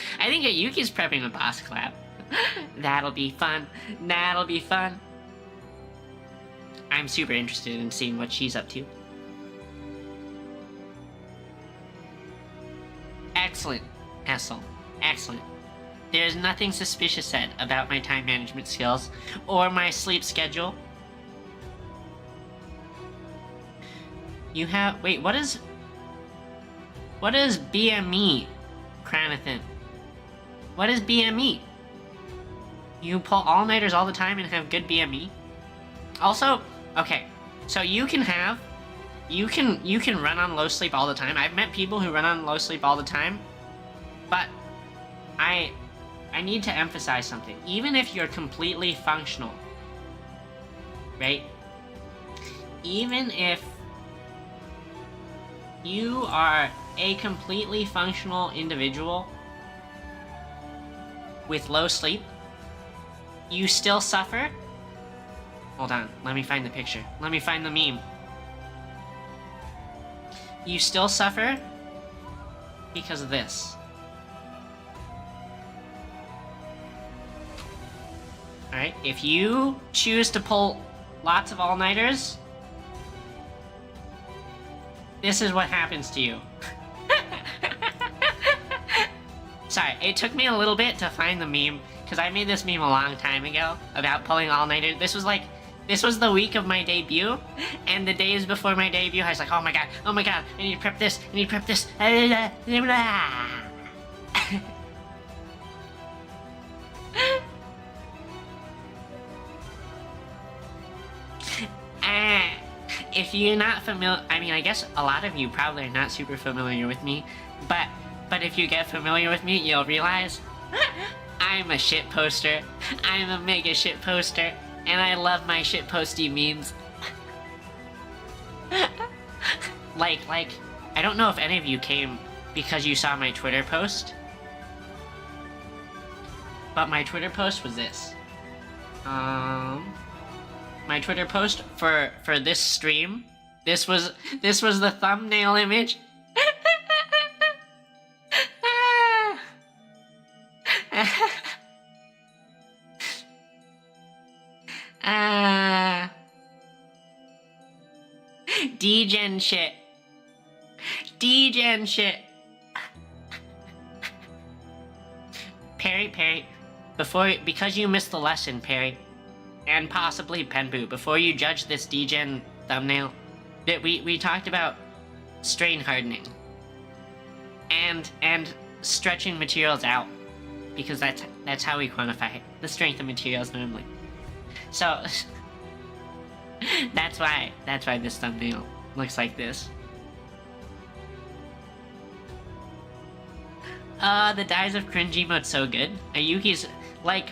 prepping a boss collab. That'll be fun. I'm super interested in seeing what she's up to. Excellent, Essel. Excellent. There's nothing suspicious said about my time management skills or my sleep schedule. You have... Wait, what is BME, Cranathan? What is BME? You pull all-nighters all the time and have good BME? Also, okay, so you can run on low sleep all the time. I've met people who run on low sleep all the time, but I need to emphasize something. Even if you're completely functional, right? Even if you are a completely functional individual with low sleep, you still suffer. Hold on, let me find the picture. Let me find the meme. You still suffer because of this. Alright, if you choose to pull lots of all-nighters, this is what happens to you. Sorry, it took me a little bit to find the meme, because I made this meme a long time ago about pulling all-nighters. This was the week of my debut, and the days before my debut, I was like, oh my god, I need to prep this, If you're not familiar, I mean, I guess a lot of you probably are not super familiar with me, but if you get familiar with me, you'll realize I'm a shit poster. I'm a mega shit poster, and I love my shit posty memes. like, I don't know if any of you came because you saw my Twitter post, but my Twitter post was this. My Twitter post for this stream. This was the thumbnail image. Degen shit. Degen shit. Perry, because you missed the lesson, Perry, and possibly Penbu, before you judge this degen thumbnail, that we talked about strain hardening and stretching materials out, because that's how we quantify the strength of materials normally. So that's why this thumbnail looks like this. The Dies of Cringe emote's so good. Ayuki's, like,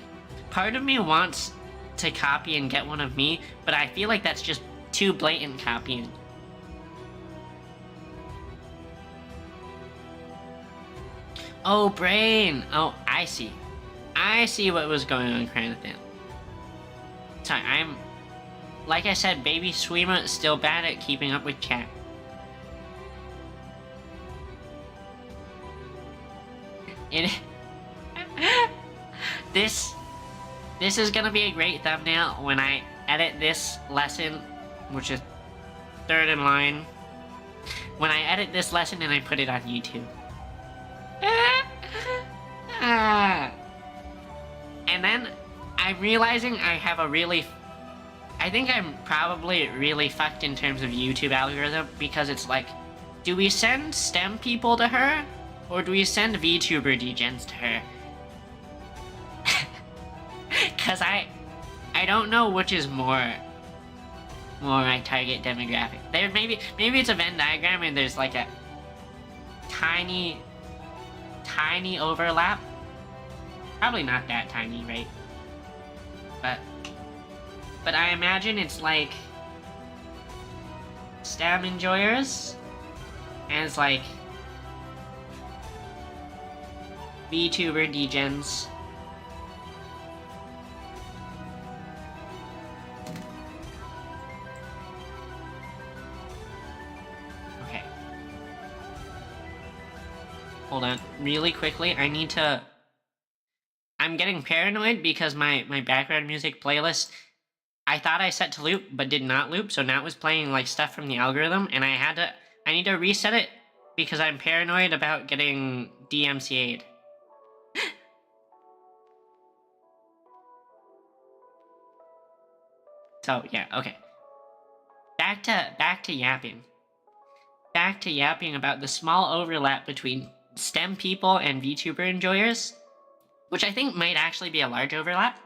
part of me wants to copy and get one of me, but I feel like that's just too blatant copying. Oh, Brain! Oh, I see. I see what was going on, Cranathan. Sorry, like I said, Baby Sweema is still bad at keeping up with chat. This is gonna be a great thumbnail when I edit this lesson, which is third in line. When I edit this lesson and I put it on YouTube. And then I'm realizing I have I think I'm probably really fucked in terms of YouTube algorithm, because it's like, do we send STEM people to her? Or do we send VTuber degens to her? Cause I don't know which is more my target demographic. There maybe it's a Venn diagram and there's like a tiny overlap. Probably not that tiny, right? But I imagine it's like STEM enjoyers, and it's like VTuber degens. Okay. Hold on. Really quickly, I'm getting paranoid because my background music playlist, I thought I set to loop, but did not loop, so now it was playing like stuff from the algorithm, and I need to reset it because I'm paranoid about getting DMCA'd. So yeah, okay. Back to yapping. Back to yapping about the small overlap between STEM people and VTuber enjoyers, which I think might actually be a large overlap.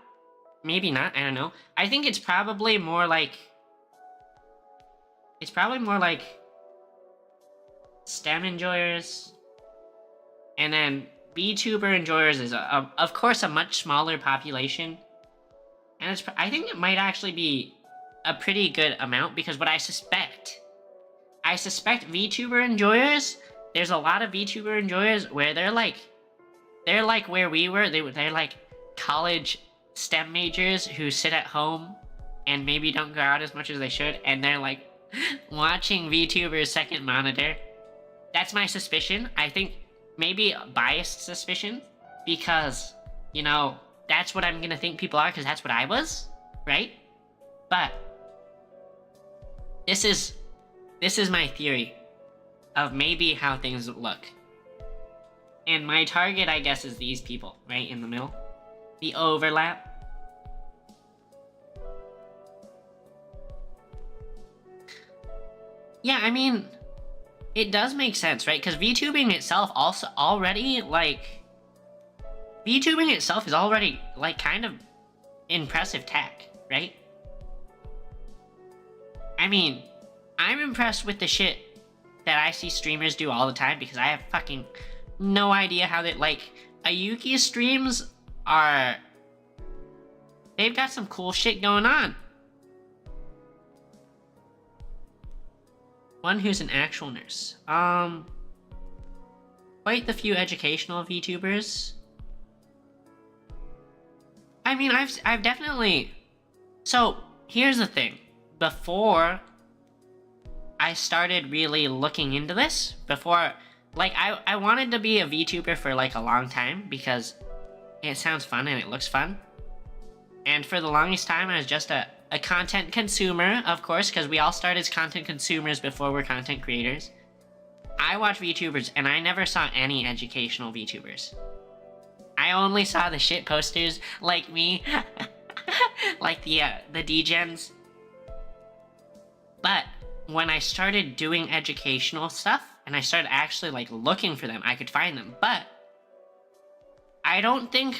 Maybe not, I don't know. I think it's probably more like STEM enjoyers, and then VTuber enjoyers is of course a much smaller population. And I think it might actually be a pretty good amount, because what I suspect VTuber enjoyers, there's a lot of VTuber enjoyers where they're like where we were, they're like college STEM majors who sit at home and maybe don't go out as much as they should, and they're like watching VTuber's second monitor. That's my suspicion. I think maybe a biased suspicion, because, you know, that's what I'm gonna think people are, because that's what I was, right? But this is my theory of maybe how things look. And my target, I guess, is these people, right in the middle. The overlap. Yeah, I mean, it does make sense, right? Because VTubing itself is already, like, kind of impressive tech, right? I mean, I'm impressed with the shit that I see streamers do all the time, because I have fucking no idea how they, like, Ayuki's streams are... They've got some cool shit going on. One who's an actual nurse. Quite the few educational VTubers. I mean, I've definitely So, here's the thing. Before I started really looking into this, I wanted to be a VTuber for like a long time because it sounds fun and it looks fun. And for the longest time, I was just a content consumer, of course, because we all start as content consumers before we're content creators. I watch VTubers and I never saw any educational VTubers. I only saw the shit posters like me, like the degens. But when I started doing educational stuff and I started actually like looking for them, I could find them. But I don't think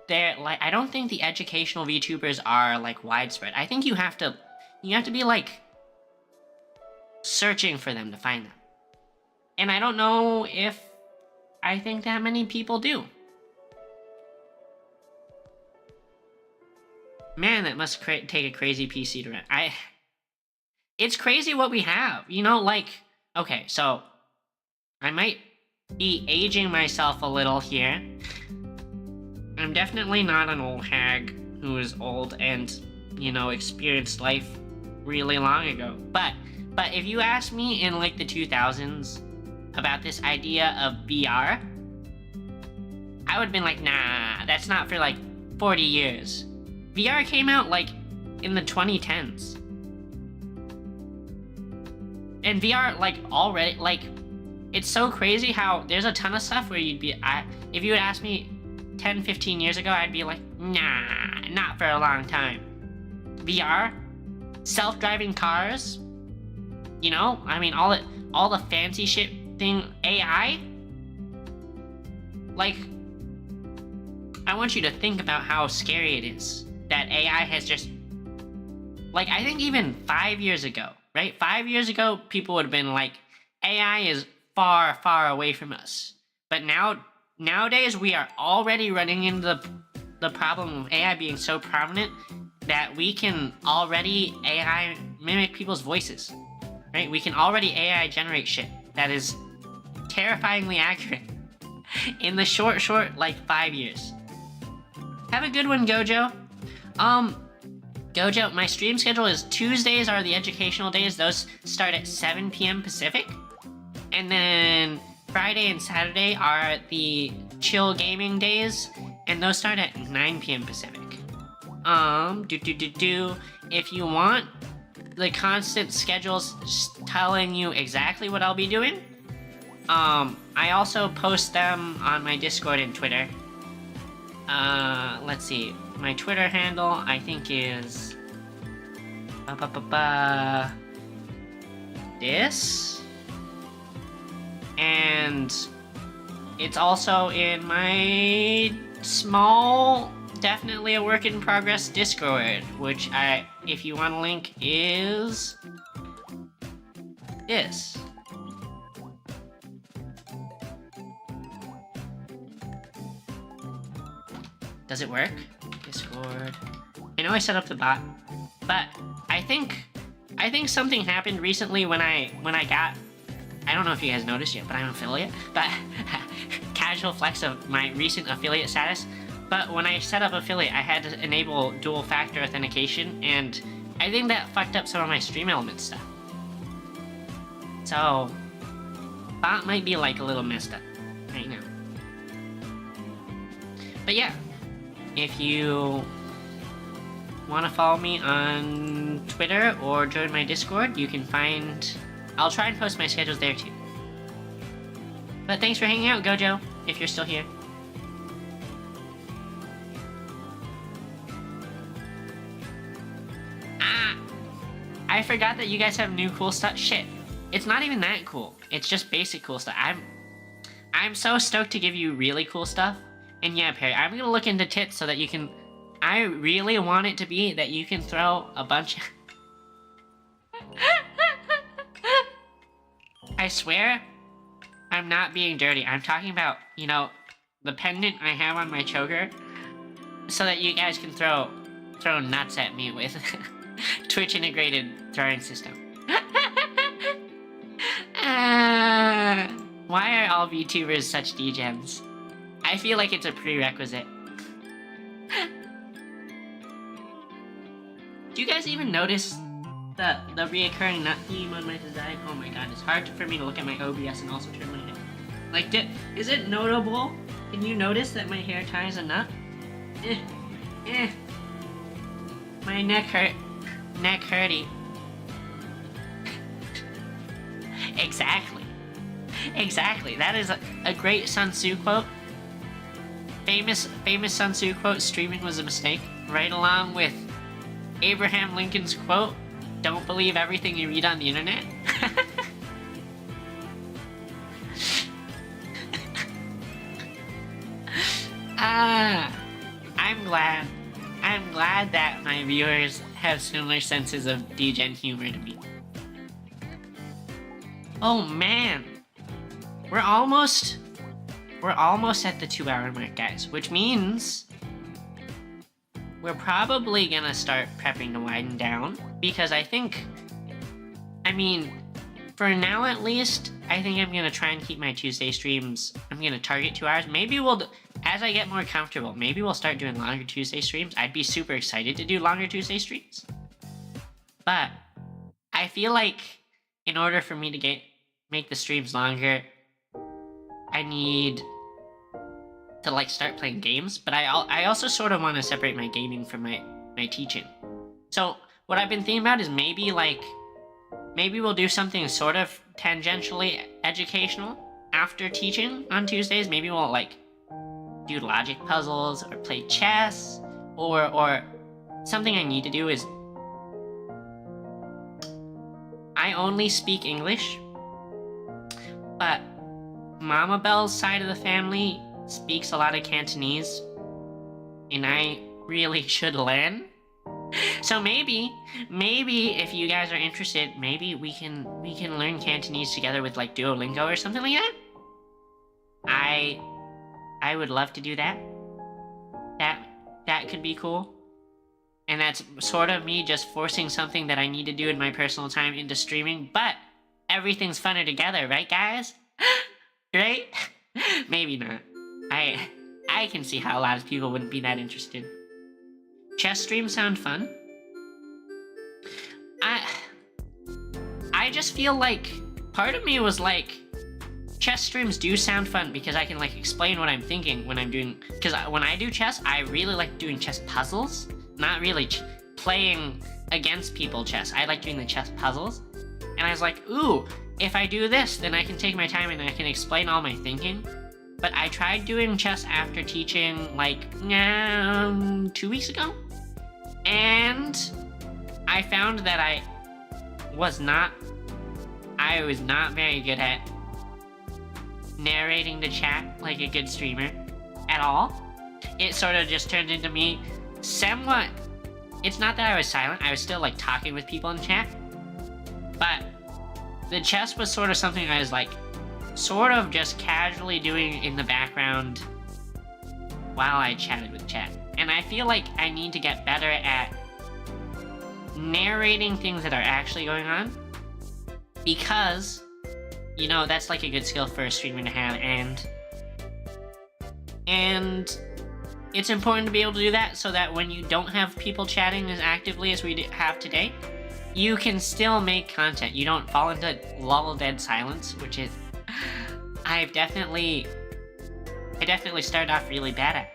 I don't think the educational VTubers are like widespread. I think you have to be like searching for them to find them. And I don't know if I think that many people do. Man, that must take a crazy PC to run. It's crazy what we have, you know, like, okay, so I might be aging myself a little here. I'm definitely not an old hag who is old and, you know, experienced life really long ago. But if you asked me in like the 2000s about this idea of VR, I would have been like, nah, that's not for like 40 years. VR came out like in the 2010s. And VR, like, already, like, it's so crazy how there's a ton of stuff where if you would ask me 10, 15 years ago, I'd be like, nah, not for a long time. VR, self-driving cars, you know, I mean, all the fancy shit thing, AI, like, I want you to think about how scary it is that AI has just, like, I think even 5 years ago, right? 5 years ago, people would have been like, AI is far, far away from us. But nowadays, we are already running into the problem of AI being so prominent that we can already AI mimic people's voices, right? We can already AI generate shit that is terrifyingly accurate in the short, like 5 years. Have a good one, Gojo. Gojo, my stream schedule is Tuesdays are the educational days. Those start at 7 p.m. Pacific. And then Friday and Saturday are the chill gaming days. And those start at 9 p.m. Pacific. If you want the constant schedules telling you exactly what I'll be doing, I also post them on my Discord and Twitter. Let's see. My Twitter handle, I think, is this, and it's also in my small, definitely a work in progress Discord, which if you want a link, is this. Does it work? Discord. I know I set up the bot, but I think something happened recently when I got, I don't know if you guys noticed yet, but I'm an affiliate, but casual flex of my recent affiliate status. But when I set up affiliate, I had to enable dual factor authentication, and I think that fucked up some of my Stream Elements stuff. So bot might be like a little messed up right now. But yeah, if you want to follow me on Twitter or join my Discord, you can find... I'll try and post my schedules there too. But thanks for hanging out, Gojo, if you're still here. I forgot that you guys have new cool stuff. Shit, it's not even that cool. It's just basic cool stuff. I'm so stoked to give you really cool stuff. And yeah, Perry, I'm gonna look into tits so that you can... I really want it to be that you can throw a bunch of... I swear, I'm not being dirty. I'm talking about, you know, the pendant I have on my choker, so that you guys can throw nuts at me with Twitch integrated throwing system. Why are all VTubers such degens? I feel like it's a prerequisite. Do you guys even notice the reoccurring nut theme on my design? Oh my god, it's hard for me to look at my OBS and also turn my head. Like, is it notable? Can you notice that my hair tie is a nut? My neck hurty. Exactly. That is a great Sun Tzu quote. Famous Sun Tzu quote, streaming was a mistake. Right along with Abraham Lincoln's quote, don't believe everything you read on the internet. I'm glad that my viewers have similar senses of degen humor to me. Oh man, we're almost at the 2-hour mark, guys, which means we're probably gonna start prepping to wind down, because I mean, for now at least, I think I'm gonna try and keep my Tuesday streams, I'm gonna target 2 hours. Maybe as I get more comfortable, maybe we'll start doing longer Tuesday streams. I'd be super excited to do longer Tuesday streams. But I feel like in order for me to make the streams longer, I need to like start playing games, but I also sort of want to separate my gaming from my teaching. So what I've been thinking about is maybe we'll do something sort of tangentially educational after teaching on Tuesdays. Maybe we'll like do logic puzzles or play chess, or something I need to do is I only speak English, but Mama Bell's side of the family speaks a lot of Cantonese, and I really should learn. So maybe if you guys are interested, maybe we can learn Cantonese together with like Duolingo or something like that. I would love to do that. That could be cool. And that's sort of me just forcing something that I need to do in my personal time into streaming, but everything's funner together, right guys? Right? Maybe not. I can see how a lot of people wouldn't be that interested. Chess streams sound fun. I just feel like part of me was like, chess streams do sound fun because I can like explain what I'm thinking when I'm doing, because when I do chess, I really like doing chess puzzles, not really playing against people chess. I like doing the chess puzzles. And I was like, ooh, if I do this, then I can take my time and I can explain all my thinking. But I tried doing chess after teaching like 2 weeks ago, and I found that I was not very good at narrating the chat like a good streamer at all. It sort of just turned into me somewhat. It's not that I was silent, I was still like talking with people in chat, but the chess was sort of something I was like sort of just casually doing in the background while I chatted with chat. And I feel like I need to get better at narrating things that are actually going on, because, you know, that's like a good skill for a streamer to have, and it's important to be able to do that so that when you don't have people chatting as actively as we have today, you can still make content. You don't fall into lull dead silence, which is I definitely started off really bad at.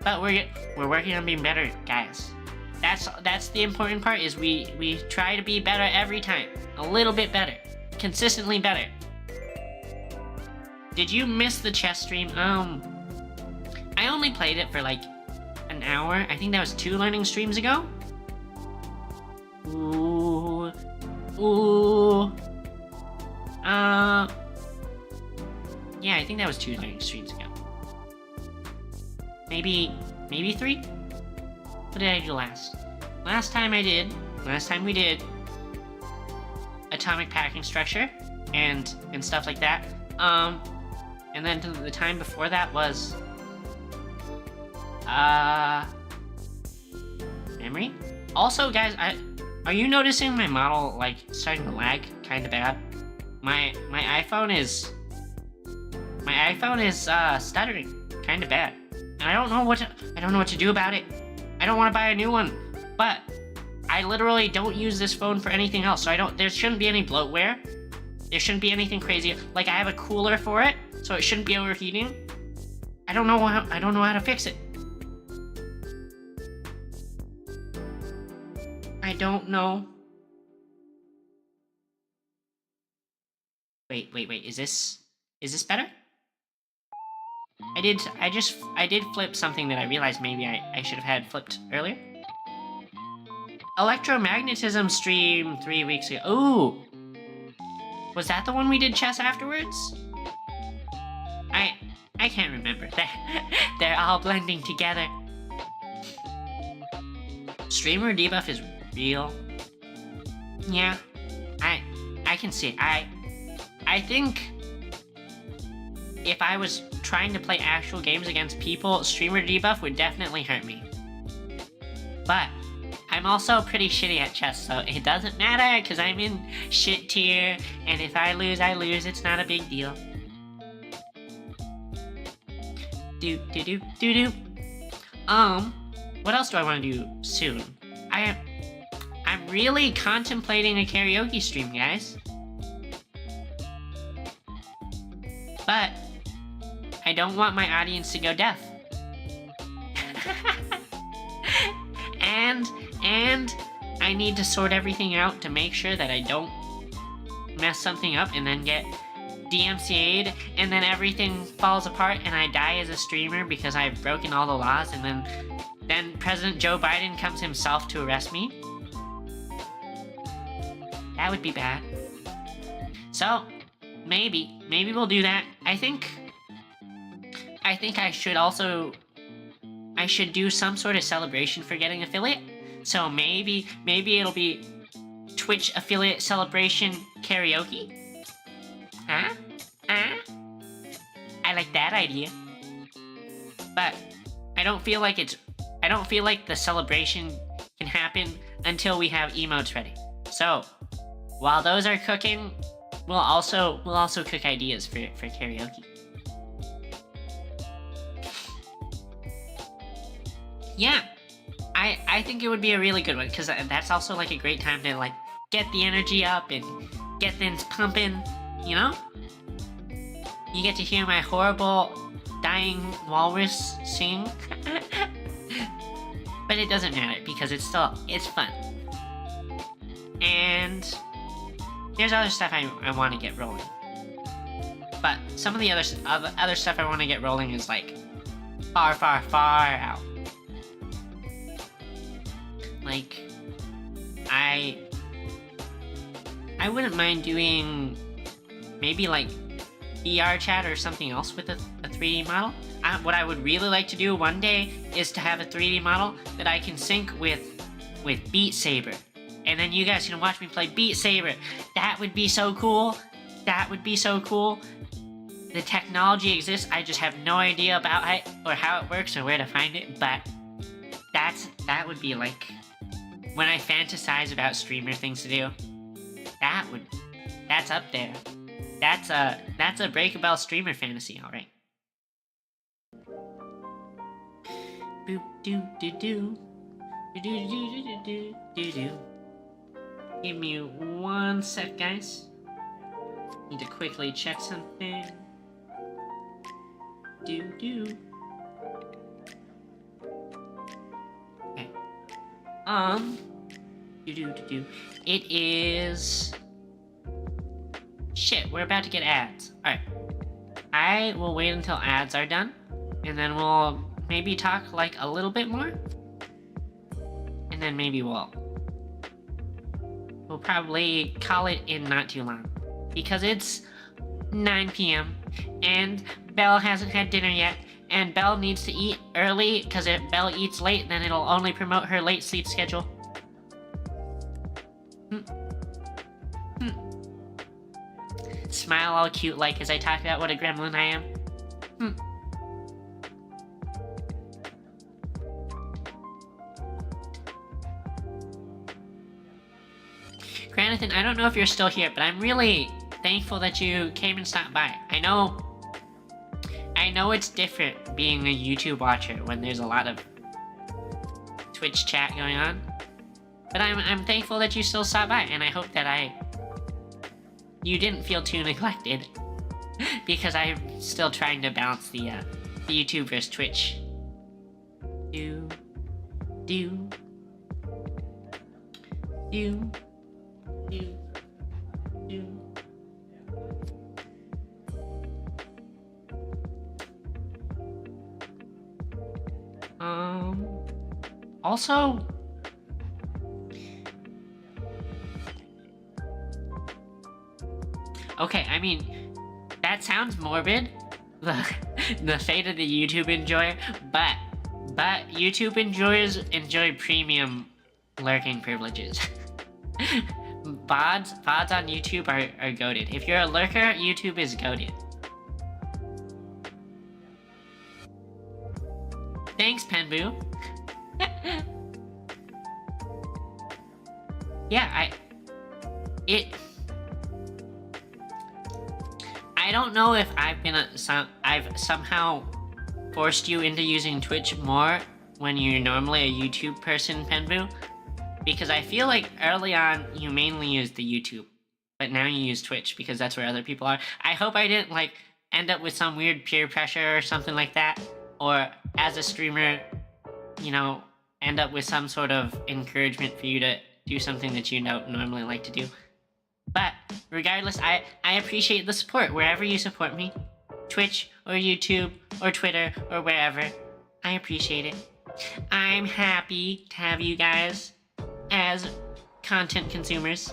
But we're working on being better, guys. That's the important part, is we try to be better every time. A little bit better. Consistently better. Did you miss the chess stream? I only played it for like an hour. I think that was 2 learning streams ago. Ooh. Yeah, I think that was 2 learning streams ago. Maybe 3? What did I do last? Last time we did atomic packing structure and stuff like that. And then the time before that was memory. Also, guys, are you noticing my model like starting to lag kind of bad? My iPhone is stuttering kind of bad, and I don't know what to do about it. I don't want to buy a new one, but I literally don't use this phone for anything else, so there shouldn't be any bloatware. There shouldn't be anything crazy. Like, I have a cooler for it, so it shouldn't be overheating. I don't know how to fix it. I don't know. Wait, is this better? I did flip something that I realized maybe I should have had flipped earlier. Electromagnetism stream 3 weeks ago. Ooh! Was that the one we did chess afterwards? I can't remember. They're all blending together. Streamer debuff is real. Yeah, I can see it. I think if I was trying to play actual games against people, streamer debuff would definitely hurt me. But I'm also pretty shitty at chess, so it doesn't matter because I'm in shit tier, and if I lose, I lose. It's not a big deal. What else do I want to do soon? I'm really contemplating a karaoke stream, guys. But I don't want my audience to go deaf. and I need to sort everything out to make sure that I don't mess something up and then get DMCA'd and then everything falls apart and I die as a streamer because I've broken all the laws, and then President Joe Biden comes himself to arrest me. That would be bad. So maybe we'll do that. I think I should do some sort of celebration for getting affiliate. So maybe it'll be Twitch affiliate celebration karaoke. Huh? I like that idea. But I don't feel like the celebration can happen until we have emotes ready. So while those are cooking, we'll also cook ideas for karaoke. Yeah, I think it would be a really good one, because that's also like a great time to like get the energy up and get things pumping, you know? You get to hear my horrible dying walrus sing. But it doesn't matter because it's fun. And there's other stuff I want to get rolling. But some of the other stuff I want to get rolling is like far out. Like, I wouldn't mind doing maybe like VR chat or something else with a 3D model. What I would really like to do one day is to have a 3D model that I can sync with Beat Saber. And then you guys can watch me play Beat Saber. That would be so cool. That would be so cool. The technology exists, I just have no idea about it or how it works or where to find it, but that would be like when I fantasize about streamer things to do. That's up there. That's a Break a Bell streamer fantasy, alright. Boop doo doo doo. Doo doo doo doo doo doo doo. Give me 1 sec, guys. Need to quickly check something. Doo doo. Okay. Doo doo doo doo. It is. Shit, we're about to get ads. Alright. I will wait until ads are done, and then we'll maybe talk like a little bit more. And then maybe we'll probably call it in not too long. Because it's 9 p.m. and Belle hasn't had dinner yet, and Belle needs to eat early, because if Belle eats late, then it'll only promote her late sleep schedule. Smile all cute like as I talk about what a gremlin I am. Granathan, I don't know if you're still here, but I'm really thankful that you came and stopped by. I know it's different being a YouTube watcher when there's a lot of Twitch chat going on. But I'm thankful that you still stopped by, and I hope that you didn't feel too neglected. Because I'm still trying to balance the YouTube versus Twitch. Do. Also, okay, I mean, that sounds morbid, the fate of the YouTube enjoyer, but YouTube enjoyers enjoy premium lurking privileges. VODs on YouTube are goated. If you're a lurker, YouTube is goated. Thanks, Penboo. Yeah, I don't know if I've somehow forced you into using Twitch more when you're normally a YouTube person, Penboo, because I feel like early on you mainly used the YouTube, but now you use Twitch because that's where other people are. I hope I didn't like end up with some weird peer pressure or something like that, or as a streamer, you know, end up with some sort of encouragement for you to do something that you don't normally like to do. But regardless, I appreciate the support wherever you support me. Twitch or YouTube or Twitter or wherever. I appreciate it. I'm happy to have you guys as content consumers.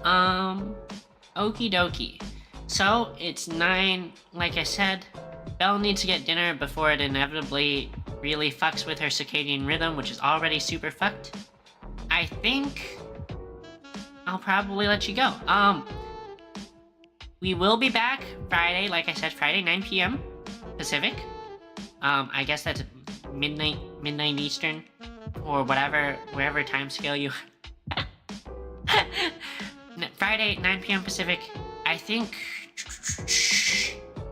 Okie dokie. So, it's 9, like I said. Belle needs to get dinner before it inevitably really fucks with her circadian rhythm, which is already super fucked. I think I'll probably let you go. We will be back Friday, like I said, Friday, 9 p.m. Pacific. I guess that's midnight Eastern, or wherever time scale you... Friday, 9 p.m. Pacific. I think...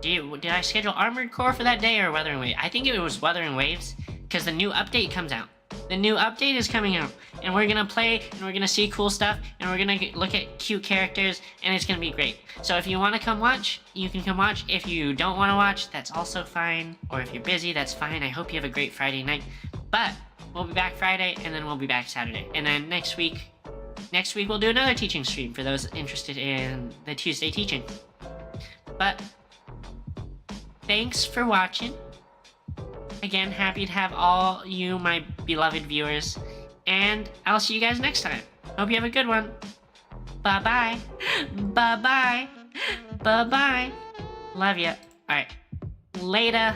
Did I schedule Armored Core for that day or Wuthering Waves? I think it was Wuthering Waves, because the new update comes out. The new update is coming out, and we're gonna play, and we're gonna see cool stuff, and we're gonna look at cute characters, and it's gonna be great. So if you wanna come watch, you can come watch. If you don't wanna watch, that's also fine. Or if you're busy, that's fine. I hope you have a great Friday night. But we'll be back Friday, and then we'll be back Saturday. And then next week we'll do another teaching stream for those interested in the Tuesday teaching. But thanks for watching. Again, happy to have all you, my beloved viewers. And I'll see you guys next time. Hope you have a good one. Bye-bye. Bye-bye. Bye-bye. Love ya. Alright. Later.